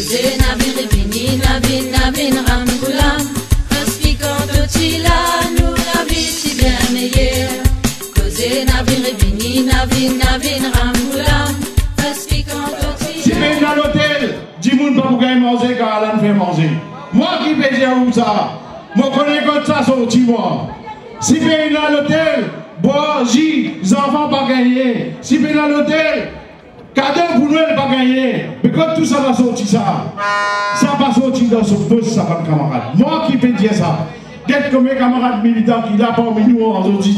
Cause navin revini, navin ramgoulam. Expliquant Totila, nous la vie si bien meilleure. Cause navin revini, navin ramgoulam. Expliquant Totila. Si vous dans l'hôtel, dis-moi pas pour gagner manger car Alan fait manger. Moi qui peux dire où ça, moi connais quand ça sorti moi. Si vous dans l'hôtel, bois, les enfants pas gagner. Si vous dans l'hôtel, cadeau pour Noël pas gagner. Mais quand tout ça va sortir ça va sortir dans ce poste, ça va camarade. Moi qui peux dire ça, quelques mes camarades militants qui là parmi nous en aujourd'hui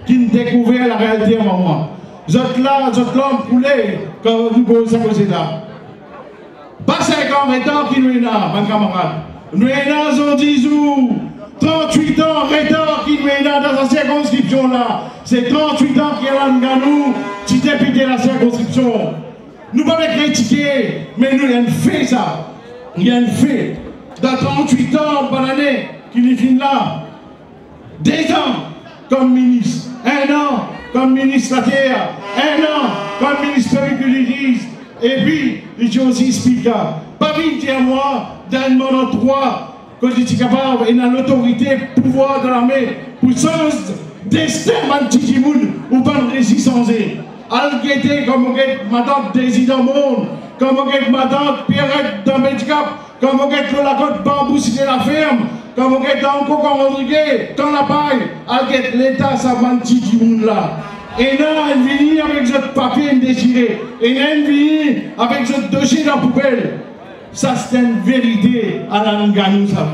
qui ont découvert la réalité à moi. Vous êtes là, coulé, quand vous posez là. Pas 50 ans qui nous est là, mes camarades. Nous sommes là, 10 jours, 38 ans, retard qui nous est là dans cette circonscription-là. C'est 38 ans qui est là, nous, qui député la circonscription. Nous ne pouvons pas critiquer, mais nous avons fait ça. Il y a un fait. Dans 38 ans, bonne année, qui est fini là. 2 ans comme ministre, 1 an comme ministre de la Terre, 1 an comme ministre périculturiste, et puis, il dit aussi speaker. Pas vite dire moi, dans le monde 3, que je suis capable, et dans l'autorité, pouvoir de l'armée, pour changer destin, Tijimoun, ou pas de résistance. Al-Guété, comme on dit, madame Désir dans le monde, comme on dit, madame Pierrette dans Medicap, comme on dit, la côte bambou, c'était la ferme, comme on dit, dans le Cocon Rodriguez, dans la paille, Al-Guété, l'État, ça va Tijimoun là. Et là, elle vient avec ce papier indésiré. Et là, elle vient avec ce dossier dans la poubelle. Ça, c'est une vérité à la Nganou, ça.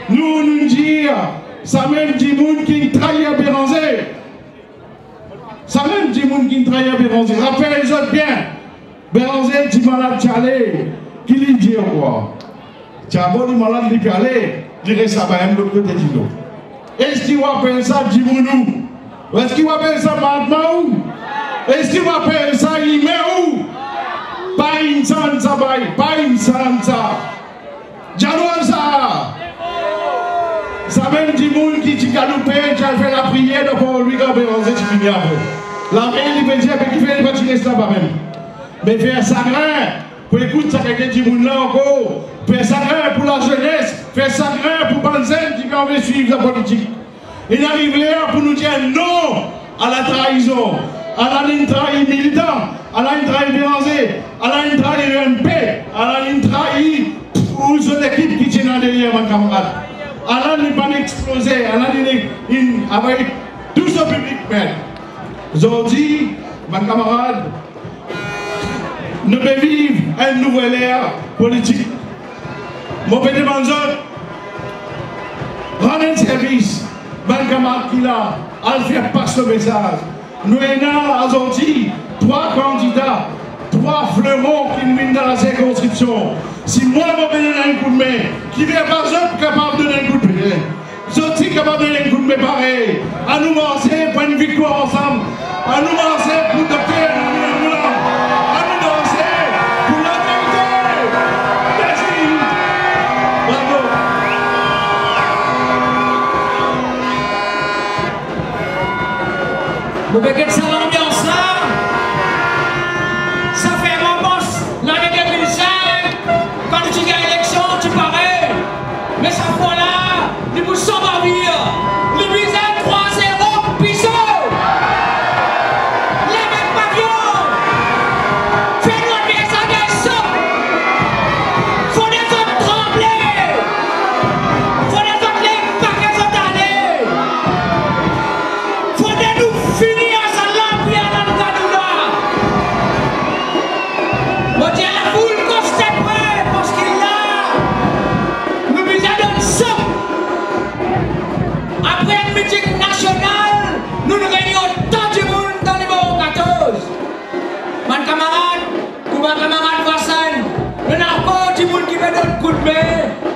Nous disons, ça même dit moun qui trahit à Béranger. Ça même dit moun qui trahit à Béranger. Rappelez les autres bien. Béranger dit malade Tchalé. Qui lui dit quoi? Tchabon dit malade lui parler. Il reste ça, même l'autre côté du dos. Est-ce qu'il appelle ça dit mounou? Est-ce qu'il appelle ça Madmaou? Est-ce qu'il appelle ça Imeou? Pas une sansa, pas une sansa. Diallo ça. Ça même dit moun qui dit galoupé, qui a fait la prière pour lui quand Béranger tu finis après. La main il veut dire qu'il fait pas tirer ça pas même. Mais faire sacré pour écouter ça quelqu'un dit moun là encore. Faire sacré pour la jeunesse, faire sacré pour Banzen qui veut suivre la politique. Il arrive là pour nous dire non à la trahison, à la ligne trahie militant, à la ligne trahie Béranger, à la ligne trahie UMP, à la ligne trahie pour cette équipe qui tient derrière mon camarade. À la ligne pas exploser, à la ligne avec tout ce public. Aujourd'hui, mon camarade, nous pouvons vivre une nouvelle ère politique. Mon petit manzot, rendre service. Ben camarade qui là, elle fait passer le message. Nous avons aujourd'hui 3 candidats, 3 fleurons qui nous mettent dans la circonscription. Si moi je vais donner un coup de main, qui n'est pas capable de donner un coup de main, je suis capable de donner un coup de main pareil. À nous lancer pour une victoire ensemble. À nous lancer pour docteur. À nous lancer pour la vérité. Merci. Bravo. Vous voyez que ça l'ambiance là, ça fait mon boss, l'année 2005, quand tu gagnes l'élection, tu parais, mais ça fois là, les bouches sont barbières, les bisaines 3-0, Pissot, les mêmes pavillons, fais-nous bien ça des sauts, faut des autres trembler, faut des autres les paquets sont allés, faut des nous finir. Camarade Vassan, le narco, du monde qui veut donner coup de main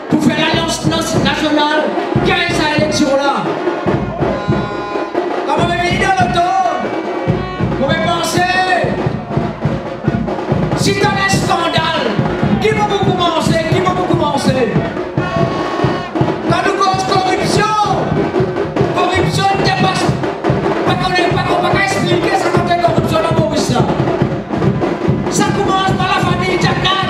pour faire l'alliance nationale, gagner cette élection-là. Quand vous venez dans l'auto, vous pouvez penser, si tu as un scandale, qui va vous commencer? Qui va vous commencer? Quand nous cause corruption ne dépasse pas qu'on va expliquer ça quand il y a corruption dans Maurice là. Ça commence par la famille Jacknat.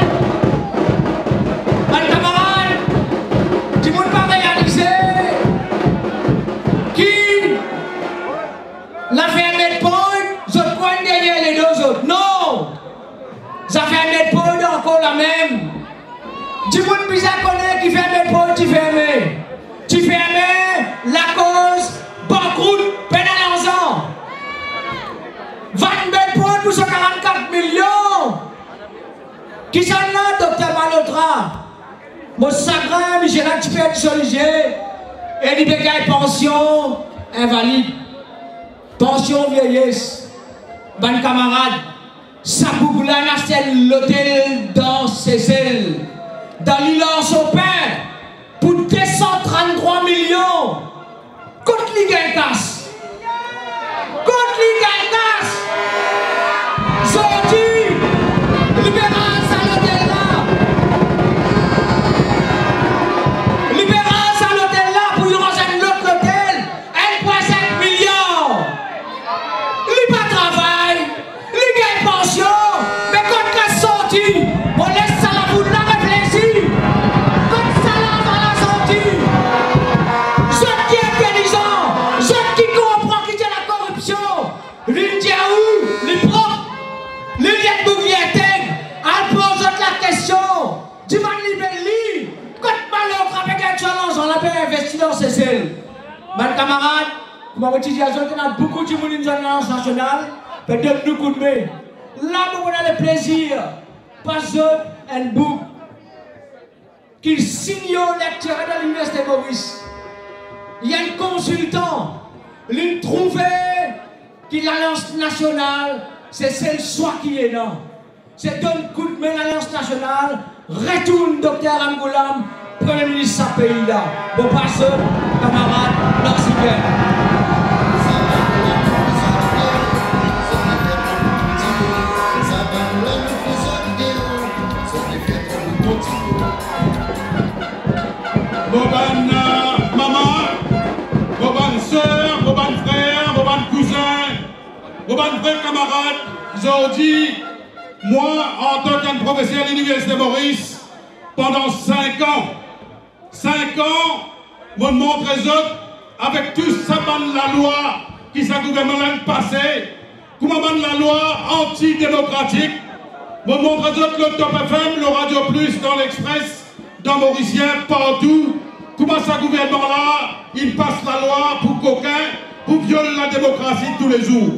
Ça fait un mètre pour encore la même. Du monde bizarre connaît qui fait un mètre pour, tu fais aimer. Tu fais aimer la cause, banqueroute, peine à l'argent. 20 mètres pour 144 millions. Qui s'en a, docteur Malotra? Mon sagrin, Michel Actipet, Soligé, et l'Ibégaï pension, invalide. Pension vieillesse. Ban camarade, Sabouglan a l'hôtel dans ses ailes. Dans l'île au pain, pour 233 millions. Contre les Gaïtas. Contre les Gaïtas. Sorti, libérance à l'hôtel là. Libérance à l'hôtel là pour y rejoindre l'autre hôtel. 1,5 millions. Lui pas travail. Lui gagne pension. Mais quand il a sorti, on laisse ça la boule là réfléchir. Quand ça là va la sortie. Ceux qui est intelligent, ceux qui comprend qui est la corruption. L'Indiaou, les propres, les liens de Bouvieteng, elle pose la question. Tu vas libérer. Quand malheur avec un challenge, on l'a bien investi dans ces ailes. Mes camarades, comme on dit, il y a beaucoup de monde nationale, peut-être nous coup de main. Là, nous avons le plaisir, Pasteur and Book, qu'il signe au lecteur de l'Université Maurice. Il y a un consultant, il trouvait que l'Alliance nationale, c'est celle soit qui est là. C'est un coup de main l'Alliance nationale, retourne Dr Ramgoulam, Premier ministre de ce pays-là. Bon, pasteur, camarade, merci bien. Boban maman, Boban soeur, Boban frère, Boban cousin, Boban frère camarade, aujourd'hui, moi en tant qu'un professeur à l'Université Maurice, pendant 5 ans, je montre les autres avec tout ça la loi qui s'est gouvernement passé, comment la loi antidémocratique, je montre les autres le Top FM, le Radio Plus dans l'Express, dans Mauricien, partout, comment ce gouvernement-là, il passe la loi pour coquin, pour violer la démocratie tous les jours.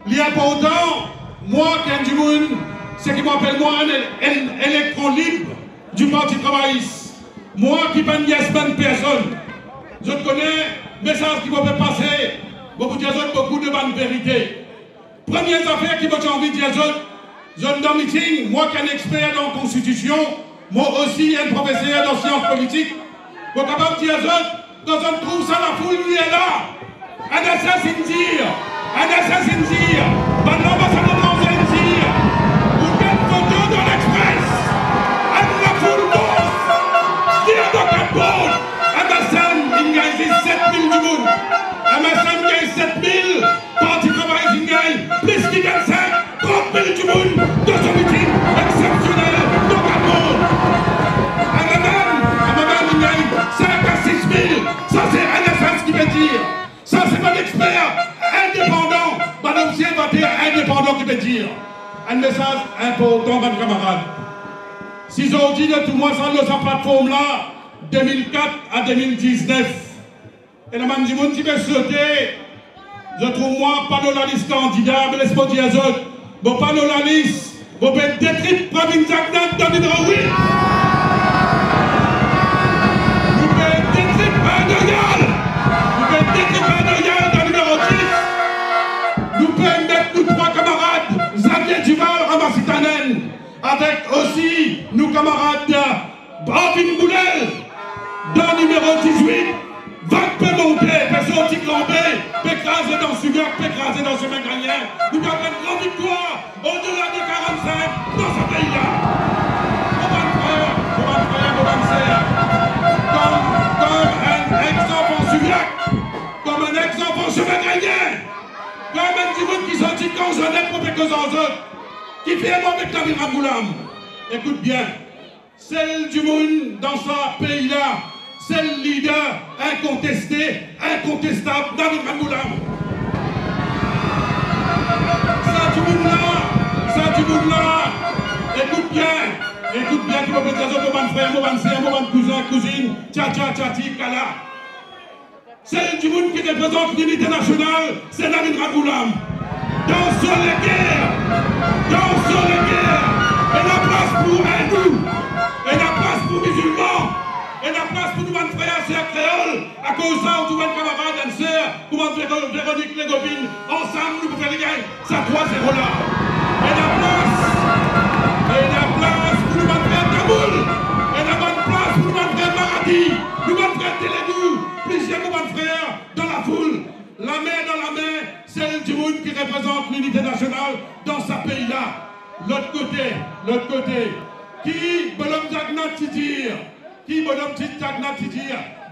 L'important, moi, Ken Dimoun, c'est qui m'appelle moi un électron libre du Parti travailliste. Moi qui ne yes personne. Je connais le message qui m'a fait passer, beaucoup de bonnes vérités. Première affaire qui m'a envie de dire, je dans le meeting, moi qui suis un expert dans la Constitution, moi aussi un professeur en sciences politiques, je suis capable de dire, quand on trouve ça, la foule, lui est là. Un assassin dire, maintenant, ça nous lance un dire, vous faites photo dans l'Express, la foule lance, dire dans ta pôle, Amassan, il gagne 7000 du monde, Amassan gagne 7000, Parti travail, il gagne, plus qu'il gagne 5, 30 000 du monde, dans ce meeting exceptionnel, dans ta pôle. Amaman, il gagne 5 à 6 000, ça c'est un essence qui veut dire, ça c'est pas l'expert indépendant, madame Sien va dire indépendant qui veut dire. Un message important, mes camarades. Si j'ai dit de tout moi, ça, dans sa plateforme-là, 2004 à 2019, et la man du monde qui veut sauter, je trouve moi, pas dans la liste candidat, mais laisse-moi dire aux autres, bon, pas dans la liste, bon, ben, détruire Pravin Jagdan dans le numéro 8. Vous pouvez détruire Pandoyal, vous pouvez détruire Pandoyal dans le numéro 10. Nous pouvons mettre nos 3 camarades, Xavier Duval, Ramassitanen, avec aussi nos camarades Bravin Boulel, dans le numéro 18, Vague peut monter, peut sortir grandir, peut écraser dans Sugac, peut écraser dans ce Méganien. Nous avons une grande victoire au-delà de 45 dans ce pays-là. Boban frère, comme un exemple en Sugac, comme un exemple en ce Méganien, comme un petit bout qui sortit quand je n'ai pas quelques autres, qui fait moi avec David Ramgoulam. Écoute bien, celle du monde dans ce pays-là, c'est le leader incontesté, incontestable, David Ramgoulam. Ça du monde là, qui me présente mon frère, mon sœur, mon cousin, cousine, tcha-tcha, tchati, kala. Celle du monde qui représente l'unité nationale, c'est Navin Ramgoolam. Dans sur les guerres, et la place pour hindous, et la place pour musulmans, et la place pour nos frères et créoles, à cause de tous nos camarades et sœurs, pour Véronique Légovine, ensemble nous pouvons gagner ça 3-0 là. Et la place pour nos frères Tamoul, et la bonne place pour nos frères Maradi, nos frères Télédou, plusieurs nos frères dans la foule, la main dans la main, celle du monde qui représente l'unité nationale dans ce pays-là. L'autre côté, qui bonhomme Jagna Titir,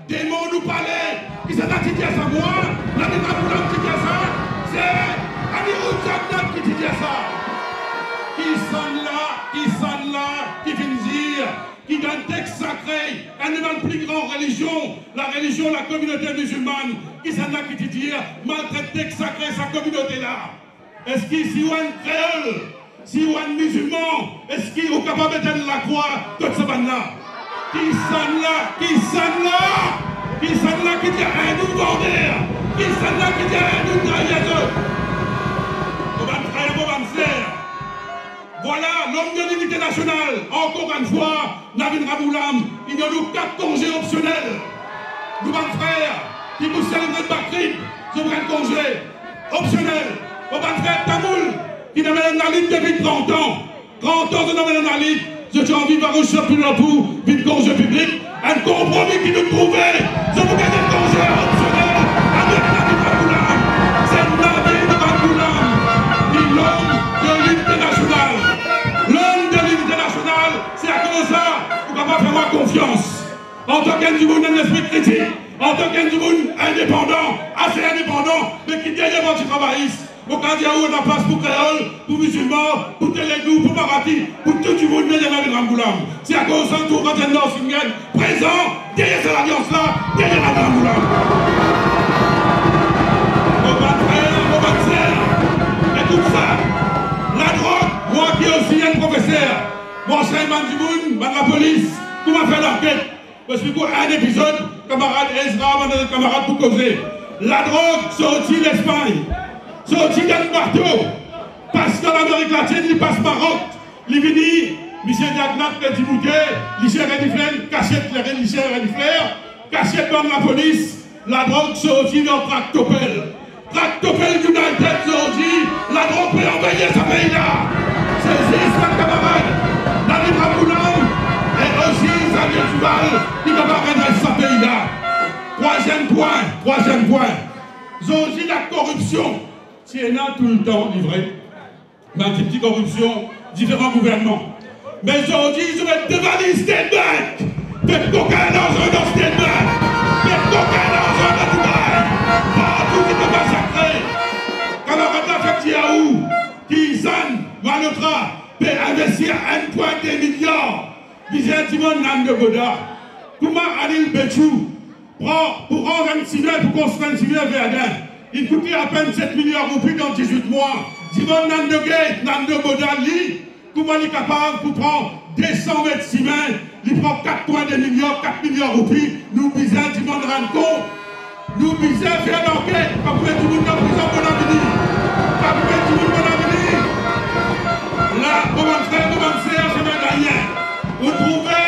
démon nous parlait, qui s'est Titir ça moi, la démon Titir ça, c'est Amirou Jagna qui Titir ça. Qui sonne là, qui vient dire, qui donne texte sacré, une de nos plus grandes religions, la communauté musulmane, qui s'en a qui Titir, maltraite texte sacré sa communauté là. Est-ce qu'il y a un créole? Si vous êtes musulman, est-ce qu'il est capable de mettre la croix de ce bande-là? Qui sonne là, qui dit un nous border, qui sonne là, qui dit un nous trahir. Mon frère, mon sœur, voilà l'homme de l'unité nationale, encore une fois, Navin Ramgoolam, il y a nous 4 congés optionnels. Nous, mon frère, qui vous célèbrent de Bakri, je vous un congé optionnel. Mon frère Tamoul, qui n'a pas la ligne depuis 30 ans. 30 ans de n'a pas la ligne. Je suis en vie par un championnat pour vite congé public. Un compromis qui nous trouvait. Je vous gagne un congé optionnel avec Navin Ramgoolam. C'est Navin Ramgoolam qui est l'homme de l'unité nationale. L'homme de l'unité nationale, c'est à cause de ça qu'on ne va pas faire moi confiance. En tant qu'individu d'un esprit critique, en tant qu'individu indépendant, assez indépendant, mais qui derrière du travailliste. Au Canada où on a place pour créole, pour musulmans, pour Télédou, pour Marati, pour tout le monde de Navin Ramgoolam. C'est à cause d'un tour quand un nord Singen présent, derrière cette alliance-là, derrière Navin Ramgoolam. Mon frère, mon sœur, écoute ça. La drogue, moi qui est aussi un professeur, mon cher man du monde, man la police, tout m'a fait l'enquête. Parce que pour un épisode, camarade Ezra, mon camarade pour causer. La drogue sortie d'Espagne. Sorti d'un bateau, parce que l'Amérique latine, il passe Maroc, il vient, Michel Diagnat, Petit Bouquet, Michel Renifler, cachette les Michel Renifler, cachette dans la police, la drogue sortie dans Tractopel. Tractopel United sorti, la drogue peut envahir ce pays-là. C'est juste un camarade, Navin Ramgoolam, et aussi Xavier Duval, qui va arrêter ce pays-là. Troisième point, Zoji la corruption. Si elle a tout le temps livré, mais une petite corruption, différents gouvernements. Mais aujourd'hui, je vais dévaler State Bank. Faites coquin dangereux dans State Bank. Faites coquin dangereux dans Dubaï. Partout qui peut massacrer. Camarade la fête Yaou, qui s'en, Manotra, peut investir 1,2 milliard. Disait Timon Nandegoda. Comment Anil Betchou prend pour rendre un cinéma, pour construire un cinéma Verdun. Il coûtait à peine 7 millions de roupies dans 18 mois. Dimon Nando Bodali, comment il est capable pour prendre 200 mètres ciment, il prend 4,2 millions, 4 millions de roupies. Nous bisons Dimon Ranco, nous bisons faire l'enquête. Pas pour mettre tout le monde en prison pour l'avenir. Pas pour mettre tout le monde pour l'avenir. Là, comment faire, comment faire, je vais gagner. Vous trouvez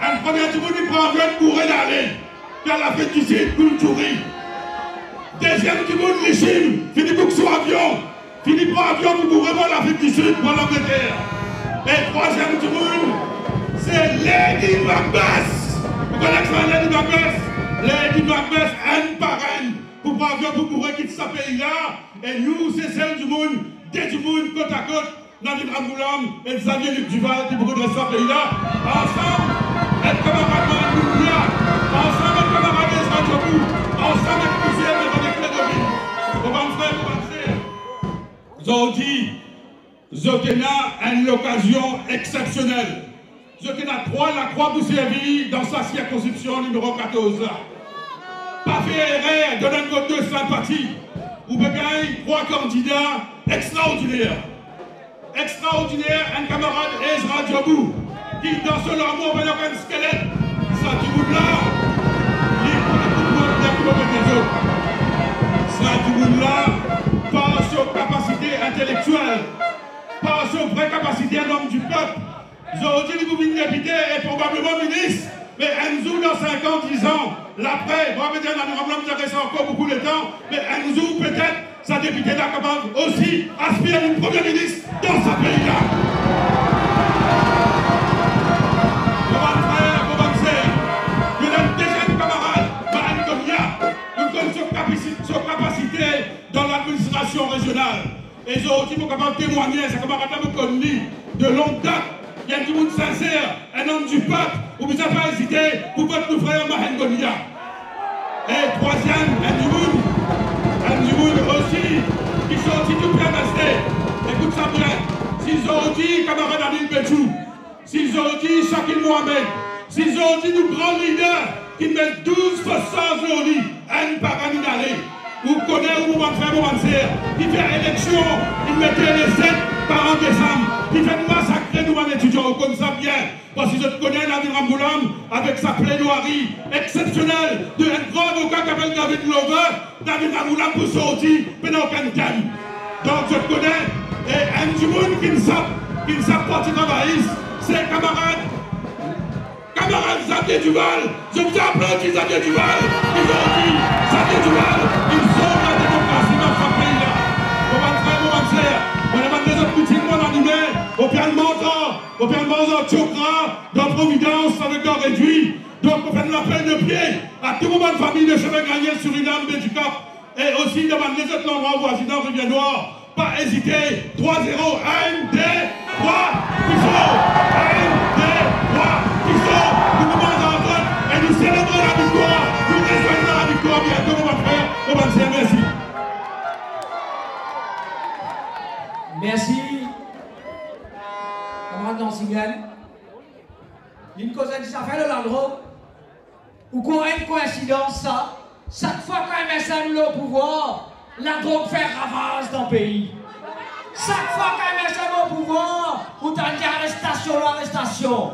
un premier du monde, il prend un jeune pour aller. Car la fête du site, pour le tourisme. Deuxième du monde, les Chines, Philippe sur avion. Philippe prend avion pour vraiment l'Afrique du Sud, pour l'Angleterre. Et troisième du monde, c'est Lady Macbeth. Vous connaissez Lady Macbeth? Lady Macbeth, un par un, pour prendre avion pour mourir quitter ce pays-là. Et nous, c'est celle du monde, des du monde, côte à côte, Navin Ramgoolam et Xavier Luc Duval, qui pour redresser ce pays-là. Ensemble, être camarade Marie-Mounia, ensemble, être camarade Ezra Djobou, ensemble, être poussière de Véronique Légovine. Aujourd'hui, Zotena a une occasion exceptionnelle. Zotena 3, la croix pour servir dans sa circonscription numéro 14. Pas fait erreur, donne un vote de sympathie. Ou bien 3 candidats extraordinaires. Extraordinaire, un camarade Ezra Djobou. qui dans ce l'amour va y avoir un squelette, ça du bout là, ça du bout là, pas sur capacité intellectuelle, pas sur vraie capacité d'un homme du peuple. Aujourd'hui, le gouvernement député est probablement ministre, mais Enzo dans 5 ans, 10 ans, l'après, on va dire que ça reste encore beaucoup de temps, mais Enzo peut-être, sa députée là capable aussi aspirer à une première ministre dans ce pays-là. Son capacité dans l'administration régionale. Et aujourd'hui, il faut capable de témoigner, ces camarades me connaissent de longue date. Il y a du monde sincère, un homme du peuple, où vous n'avez pas hésité pour votre frère Mahengonia. Et troisième, un du monde aussi, qui sortit du PMSD. Écoute ça bien. S'ils ont dit, camarade Anil Béchou, s'ils ont dit Shakil Mohamed, s'ils ont dit nos grands leaders, qui mettent 12 façons aujourd'hui, un par année d'aller. Vous connaissez où on fait mon qui fait élection, il mettait les 7 par an décembre, qui fait massacrer nous étudiants, on connaît ça bien. Parce que je connais Nabil Ramboulam avec sa plaidoirie exceptionnelle de un grand avocat qui s'appelle David Glover, Nabil Ramboulam pour sortir, mais dans aucun thème. Donc je connais, et un du monde qui ne savent pas qui travaille, c'est camarades. Camarades Xavier Duval, je vous applaudis Xavier Duval, ils ont dit Xavier Duval, ils sont la démocratie dans ce pays-là. On va faire, on va faire. On demande des autres boutiques mon animé, au pied de Manzan, Tchokra, dans Providence avec un réduit. Donc on fait de l'appel de pied à tout moment de famille de chemin gagné sur une arme du Cap. Et aussi demande les autres endroits voisins, Rivière Noire, pas hésiter. 3-0, 1, 2, 3, ils sont 1, 2, 3. Nous et nous célébrons la victoire, nous rejoignons la victoire bientôt, on va faire, merci. Merci. Camarade Dansigan. Une cause qui s'appelle le Landro, ou qu'on a une coïncidence, ça, chaque fois qu'un MSM est au pouvoir, la drogue fait ravage dans le pays. Chaque fois qu'un MSM est au pouvoir, on t'a dit arrestation.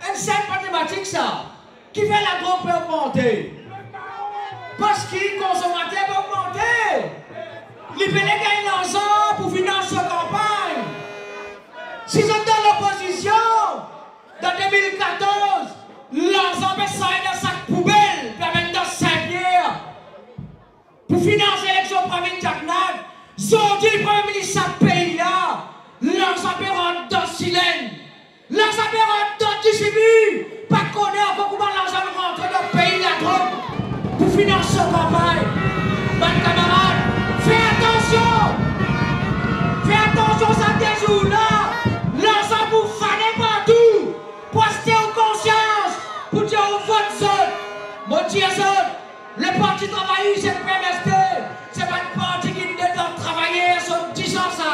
Un simple mathématique, ça, qui fait la drogue peut augmenter. Parce que le consommateur peut augmenter. Les pédés gagnent l'argent pour financer la campagne. Si vous êtes dans l'opposition, dans 2014, l'argent peut sortir dans sac poubelle, puis même dans Saint-Pierre, pour financer l'élection de Pravin Jagnat. Aujourd'hui, le Premier ministre de ce pays-là, l'argent peut rentrer dans le silène. L'argent peut rentrer dans le distribu. Pas qu'on ait encore comment l'argent rentre dans le pays, la drogue, pour financer la campagne. Mes camarades, fais attention. Fais attention à ces jours-là. L'argent pour faner partout. Pour rester en conscience. Pour dire au vote zone. Mon Dieu zone. Le parti travailliste, c'est le PMSD. C'est pas le parti qui ne doit travailler sur 10 ans ça.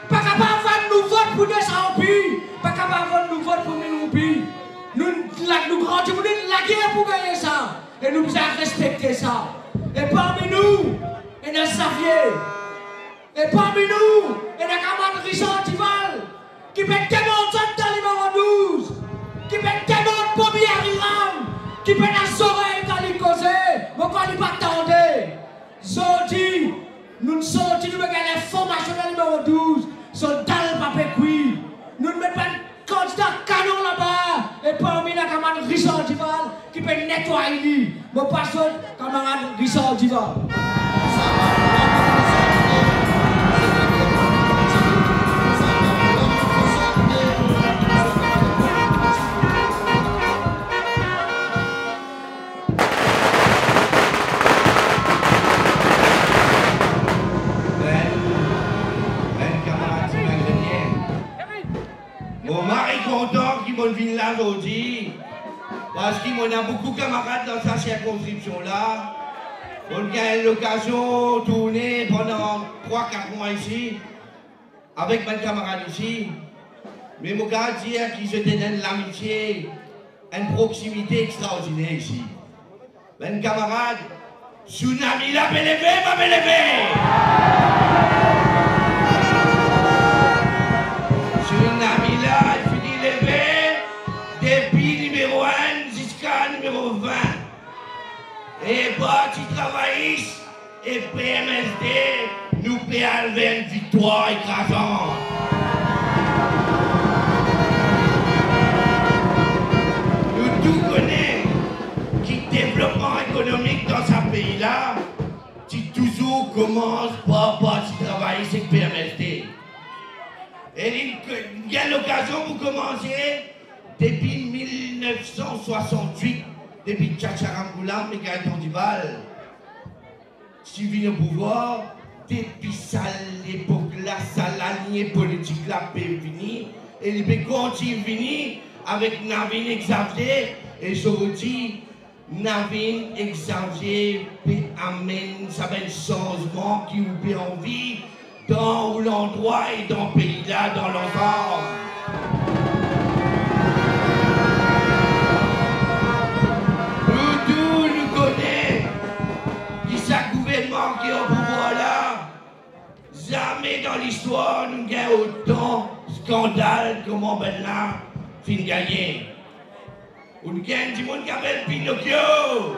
Pas capable de nous voter pour 200 roupies. Pas capable de nous voter pour 1000 roupies. Nous grandissons la guerre pour gagner ça. Et nous devons respecter ça. Et parmi nous, il y a Xavier. Et parmi nous, il y a camarade Richard Duval. Qui peut démonter dans le numéro 12. Qui peut démonter Bobby Ariram. Qui peut la oreilles dans les causes. Mais quand il pas attendre. Aujourd'hui, nous sommes nous gagner l'information dans le numéro 12. Son dalle papier cuit. Nous ne mettons pas un candidat canon là-bas. Et parmi les camarades Richard Duval qui peut nettoyer lui. Mon passeur, camarade Richard Duval. Vient là aujourd'hui parce qu'il y a beaucoup de camarades dans sa circonscription-là. On a l'occasion de tourner pendant 3-4 mois ici avec mes camarades ici. Mais mon gars dire qu'ils se donnent l'amitié, une proximité extraordinaire ici. Mes camarades, tsunami la bélévé, va bélévé. Tsunami là, il finit levé. parti travailliste et PMSD nous préalvaient une victoire écrasante. Nous tous connaissons qui développement économique dans ce pays-là, qui toujours commence par parti travailliste et PMSD. Et il y a l'occasion pour commencer depuis 1968, depuis Tchatcharam Goulam et Gaëtan Duval, qui vient au pouvoir, depuis ça, l'époque-là, ça, la lignée politique-là, peut venir, et il peut continuer venir avec Navin et Xavier, et je vous dis, Navin et Xavier peut amener ça un changement qui vous peut envie dans l'endroit et dans le pays-là, dans l'ensemble. Nous connaissons qui ça gouvernement qui est au pouvoir là. Jamais dans l'histoire nous avons autant de scandales comme on ben là, fin gagné. On gagne du monde qui appelle Pinocchio.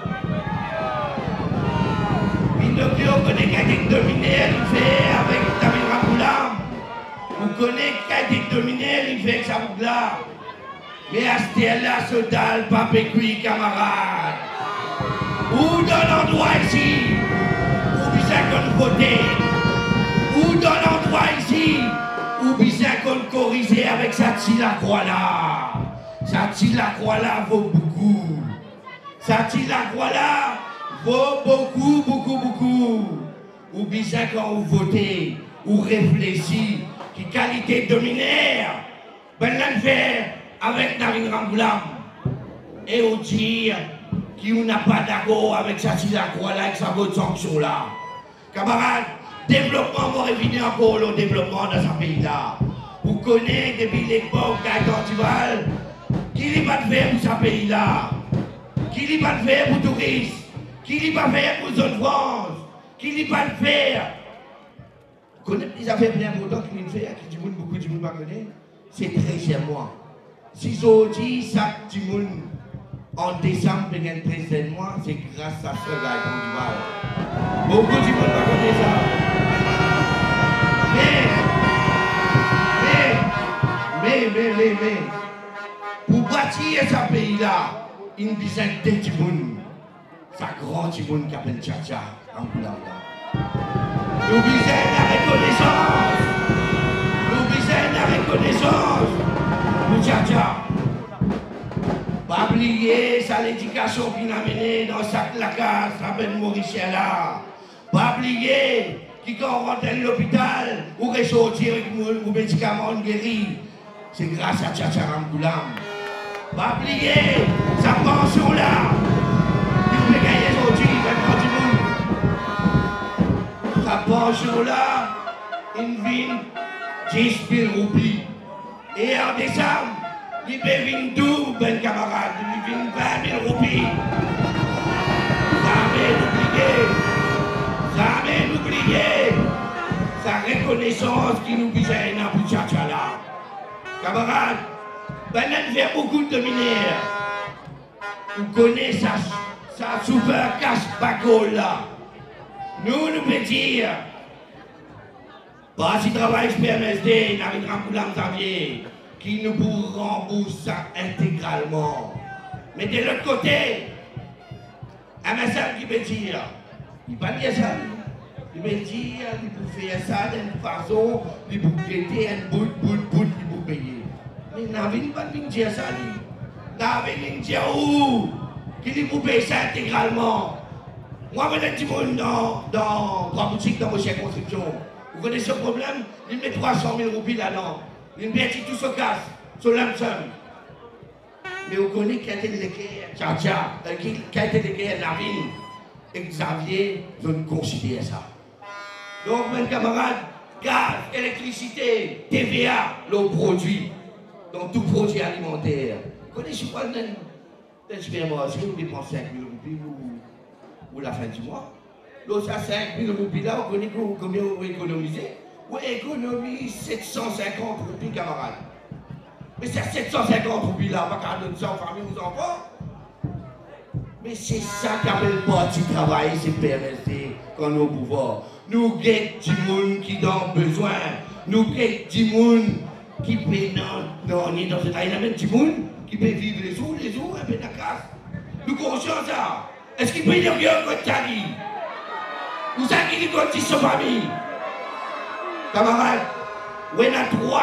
Pinocchio connaît qui a été dominé, il fait avec David Ramoulam. On connaît qui a été dominé, il fait avec sa boucle-là. Mais à ce là, ce dalle, pas pécuit, camarade. Ou dans l'endroit ici, où bien qu'on vote. Ou dans l'endroit ici, où bien qu'on corrige avec sa tille la croix là. Sa tille la croix là vaut beaucoup. Sa tille la croix là vaut beaucoup, beaucoup, beaucoup. Ou bien quand vous votez, ou réfléchissez, qui qualité dominaire, ben l'enfer avec Navin Ramboulam. Et on dit qu'on n'a pas d'accord avec sa tille la croix là, avec sa vote sanction là. Camarades, développement va revenir encore le développement dans ce pays là. Vous connaissez depuis l'époque Gaëtan Duval, qui n'est pas fait pour ce pays là. Qui n'est pas fait pour touristes. Qui n'est pas fait pour zone France. Qui n'est pas fait. Vous connaissez des affaires bien importantes qui nous fait, qui beaucoup de monde ne connaît. C'est très cher moi. Si je dis ça, du monde en décembre, il y a 13 mois, c'est grâce à ce Gaëtan Duval. Beaucoup de monde ne connaît ça. Mais, pour bâtir ce pays-là, il y a besoin de petits monde. Ça grand petit monde qui appelle Tchatcha, en Goulanda. Nous besoin de reconnaissance. Nous besoin de reconnaissance pour Tchatcha. Pas oublier ça l'éducation qui n'a mené dans sa classe, ça Ben Mauricien là. Pas oublier qui quand on rentre à l'hôpital, ou ressortir avec nos médicaments guéris. C'est grâce à Tchatcharam Goulam. Pas oublier sa pension là. Il peut gagner aujourd'hui, sa pension là, il vient 10 000 roupies. Et en décembre, il peut venir d'où, ben camarade, il vient 20 000 roupies. Jamais n'oublier sa reconnaissance qui nous besoin pour Tchatcha là. Camarades, ben elle fait beaucoup de dominaires. Vous connaissez sa super cache-bacole là. Nous pouvons dire, pas si travail PMSD, Navin Ramboulam Xavier, qui nous pour rembourser ça intégralement. Mais de l'autre côté, un message qui peut dire, il ne peut pas dire ça. Il peut dire, il peut faire ça d'une façon, il peut prêter un bout, il peut payer. Mais Navin ne peut pas dire ça. Navin dit où qu'il peut payer ça intégralement. Moi, je vais dire dans trois boutiques dans vos chèques construction. Vous connaissez ce problème? Il met 300 000 roupies là-dedans. Il met tout se casse, sur l'âme-somme. Mais vous connaissez qui a été l'équerre, Tchatcha, qui a été l'équerre, Navin et Xavier, je ne considère ça. Donc, mes camarades, gaz, électricité, TVA, le produit, donc tout produit alimentaire. Vous connaissez pas le supermarché, vous dépensez 5 000 roupies ou la fin du mois. L'autre, à 5 000 roupies là, vous connaissez combien vous économisez? Vous économisez 750 roupies, camarades. Mais c'est 750 roupies là, pas qu'à donner ça aux familles, aux enfants. Mais c'est ça qu'appelle parti travail, c'est PMSD quand nous au pouvoir. Nous avons des gens qui ont besoin. Nous avons des gens qui peuvent dans cette année, même des gens qui peuvent vivre les jours, un peu de la casse. Nous conscients de ça. Est-ce qu'il peut y avoir un côté de vie? Ou ça qui dit qu'on dit sa famille? Camarades, on a 3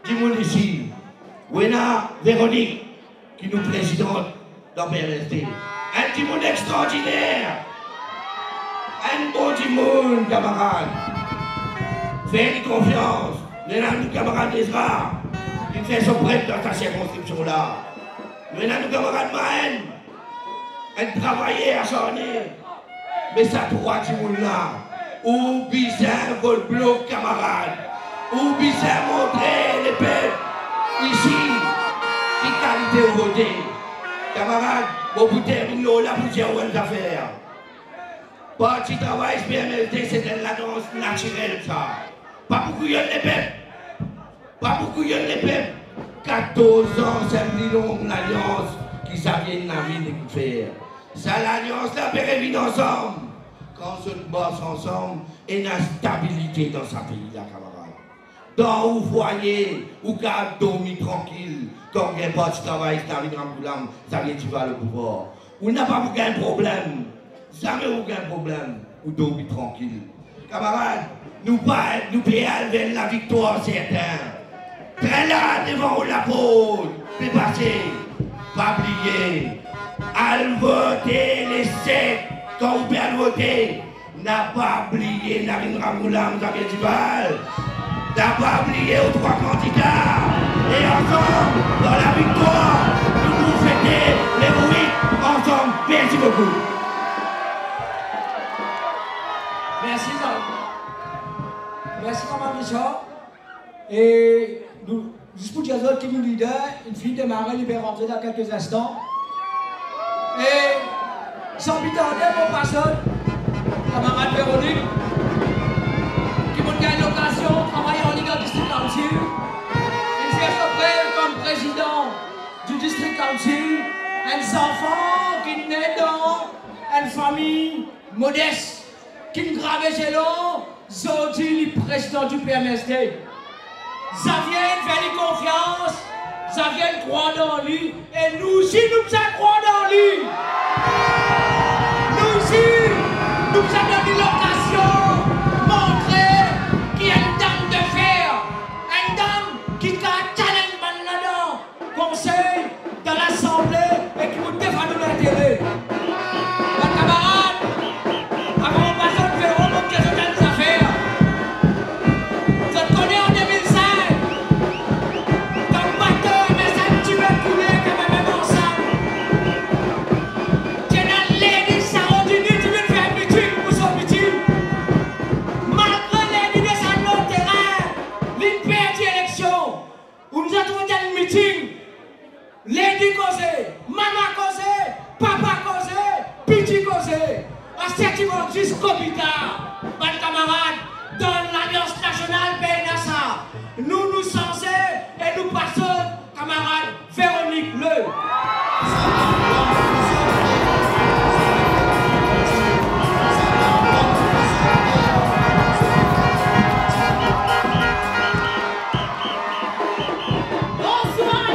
gens ici. On a Véronique, qui nous présidente dans PMSD. Un petit monde extraordinaire. Un bon petit monde, camarades. Faites confiance. Nous avons nos camarades Ezra, qui fait son prêtre dans sa circonscription-là. Nous avons nos camarades Mahen, un travailleur acharné. Mais ça, 3 petits monde-là, ou bien votre bloc, camarades, ou bien montrer les peuples ici, qui qualité au voter. Camarades, vous terminez là pour dire où est affaire. Parti travail PMSD, c'est une annonce naturelle, ça. Pas beaucoup de les peuples. Pas beaucoup de les peuples. 14 ans, c'est plus long l'alliance qui s'avient de la vie de faire. Ça, l'alliance, la pérennité ensemble. Quand on se bosse ensemble, il y a une stabilité dans sa pays, là, camarade. Dans où voyez, où qu'à dormir tranquille, quand il n'y a pas de travail, ça vient ça vient tu vas le pouvoir. On n'a pas aucun problème. Jamais aucun problème. Ou dormir tranquille. Camarades, nous pouvons aller vers la victoire, certains. Très là, devant la pause, c'est passé. Pas oublier. Al voter les 7, quand vous pouvez voter. N'a pas oublié Navin Ramgoulam, Xavier Duval. N'a pas oublié aux 3 candidats. Et ensemble, dans la victoire, nous nous fêtons l'héroïque ensemble. Merci beaucoup. Merci, merci, Maman Richard. Et nous, juste pour dire aux autres qui nous leader, une fille de Marie va rentrer dans quelques instants. Et sans plus tarder, mon personne, camarade Véronique, qui vont gagner l'occasion de travailler en Ligue District Council. Il fait s'offrir comme président du District Council un enfant qui naît dans une famille modeste, qui me grave chez l'eau, Zodi, le président du PMSD. Xavier fait lui confiance, Xavier croit dans lui, et nous aussi nous croyons dans lui. Nous aussi, nous avons donné l'occasion de montrer qu'il y a une dame de fer, une dame qui a challenge là-dedans, conseil dans l'Assemblée et qui vous défend de l'intérêt. Mes camarades, avant de passer de Véro, nous avons des affaires. Vous êtes connus en 2005, comme bateau, mais ça ne tue pas couler quand même ensemble. Tu es dans l'église, ça continue, tu veux faire un meeting pour son meeting. Malgré l'église de sa non terrain, l'une perd l'élection. Vous nous avez trouvé un meeting. Lady causé, maman causé, papa causé, petit causé. À ce moment jusqu'au bidard, mes camarades, dans l'Alliance nationale PNSA, nous nous censés et nous passons, camarade Véronique Le. Bonsoir,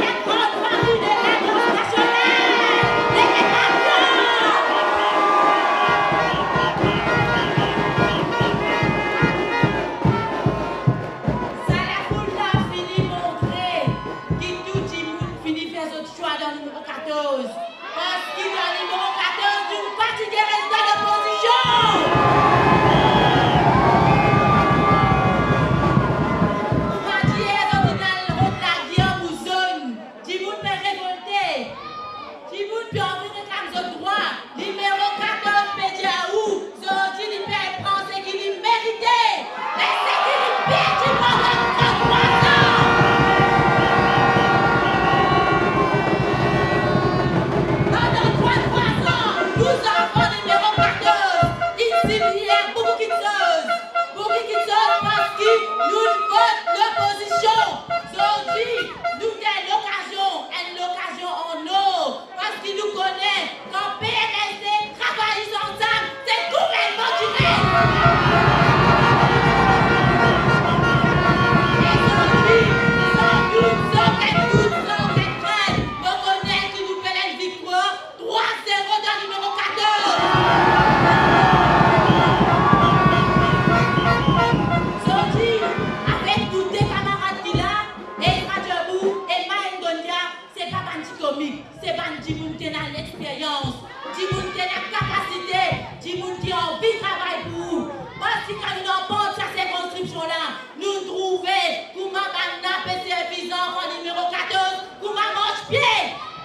comique, c'est pas du monde qui a l'expérience, du monde qui a la capacité, du monde qui a envie de travailler pour vous. Parce que quand nous n'avons pas ces constructions-là, nous trouvons comment on a service en numéro 14, comment marche pied,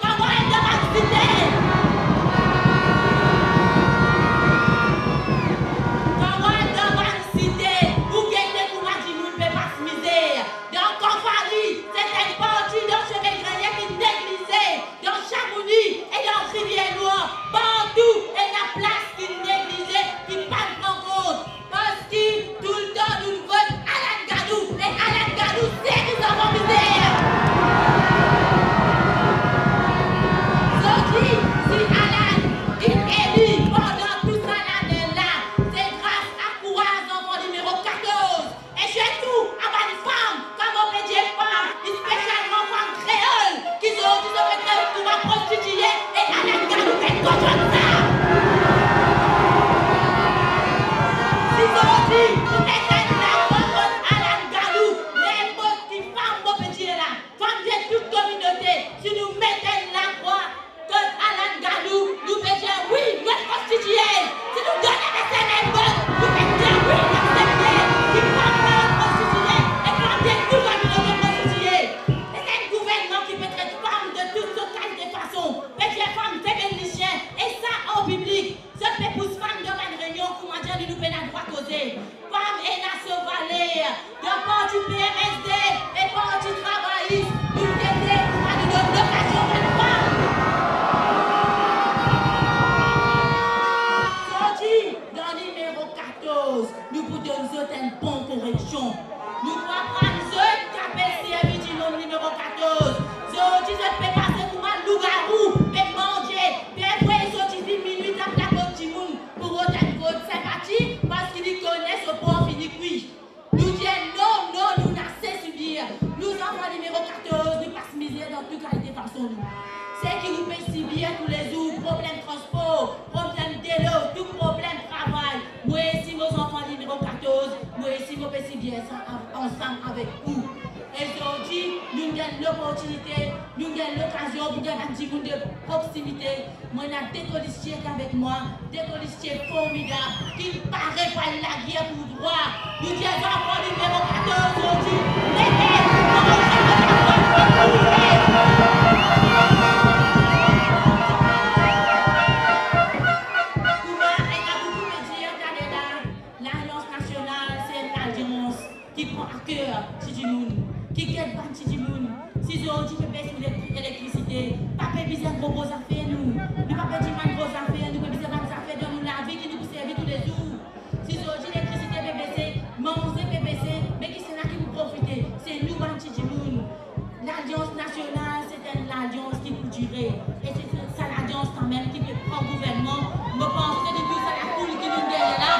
comment est dans la cité. Et dans Rivière Noire, partout, et la place qui est négligée, qui ne prend pas en compte. Parce que tout le temps, nous votons Alan Gadou. Et Alan Gadou, c'est qu'ils ont en misère. Donc, si Alan est élu pendant tout ça l'année-là, c'est grâce à Courage, enfant numéro 14. Et chez nous, à une femme, comme on peut dire femme, spécialement femme créole, qui sont fait pour ma prostituée. Et Alan Gadou fait quoi comme ça? Si aujourd'hui, vous mettez la contre Alan Gadou, n'importe qui femme, mon petit là, femme de toute communauté, si nous mettons la croix contre Alan Gadou, nous pouvons dire oui, nous sommes prostitués. Si nous donnons ces mêmes votes, nous pouvons dire oui, nous sommes prostitués. Qui femme là prostituée et femme de toute communauté prostituée. Et c'est un gouvernement qui peut être femme de toutes sortes de façons. Les femmes féminiciens, et ça en public. Ce fait pour femmes dans une réunion, comment dire, nous pouvons droit causer. Femmes et Nation Valais, de parti PMSD et parti travailliste, nous aider à nous donner l'occasion de femmes. Sorti dans le numéro 14, nous pouvons donner une bonne correction. Nous devons prendre ce KPC du numéro 14. Sorti, je peux passer pour un loup-garou. Parce qu'ils connaissent ce port fini cuit. Nous disons non, non, nous n'avons cessé de subir. Nous enfants numéro 14, nous passons misère dans toute qualité de façon. C'est qui nous fait subir tous les jours, problème transport, problème d'élo, tout problème travail. Moi ici, nos enfants numéro 14, moi ici, nous faisons subir ça ensemble avec vous. Et aujourd'hui, nous avons l'opportunité, nous avons l'occasion pour gagner un petit coup de proximité. Moi, on a des policiers avec moi, des policiers formidables qui paraissent pas la guerre pour droit. Nous disons enfants numéro 14 aujourd'hui, mettez l'Alliance nationale, c'est une alliance qui prend à cœur Tidimoun, qui gagne pas Tidimoun. Si aujourd'hui peut baisser l'électricité, pas besoin de gros affaires nous. Nous pas besoin de gros affaires, nous pas besoin de affaires dans la vie qui nous servent tous les jours. Si aujourd'hui l'électricité peut baisser, manger peut baisser, mais qui c'est là qui vous profitez? C'est nous Tidimoun. L'Alliance nationale, c'est une alliance qui peut durer. Et c'est ça l'alliance quand même qui peut prendre le gouvernement. Me penser de tout ça la foule qui nous gagne là.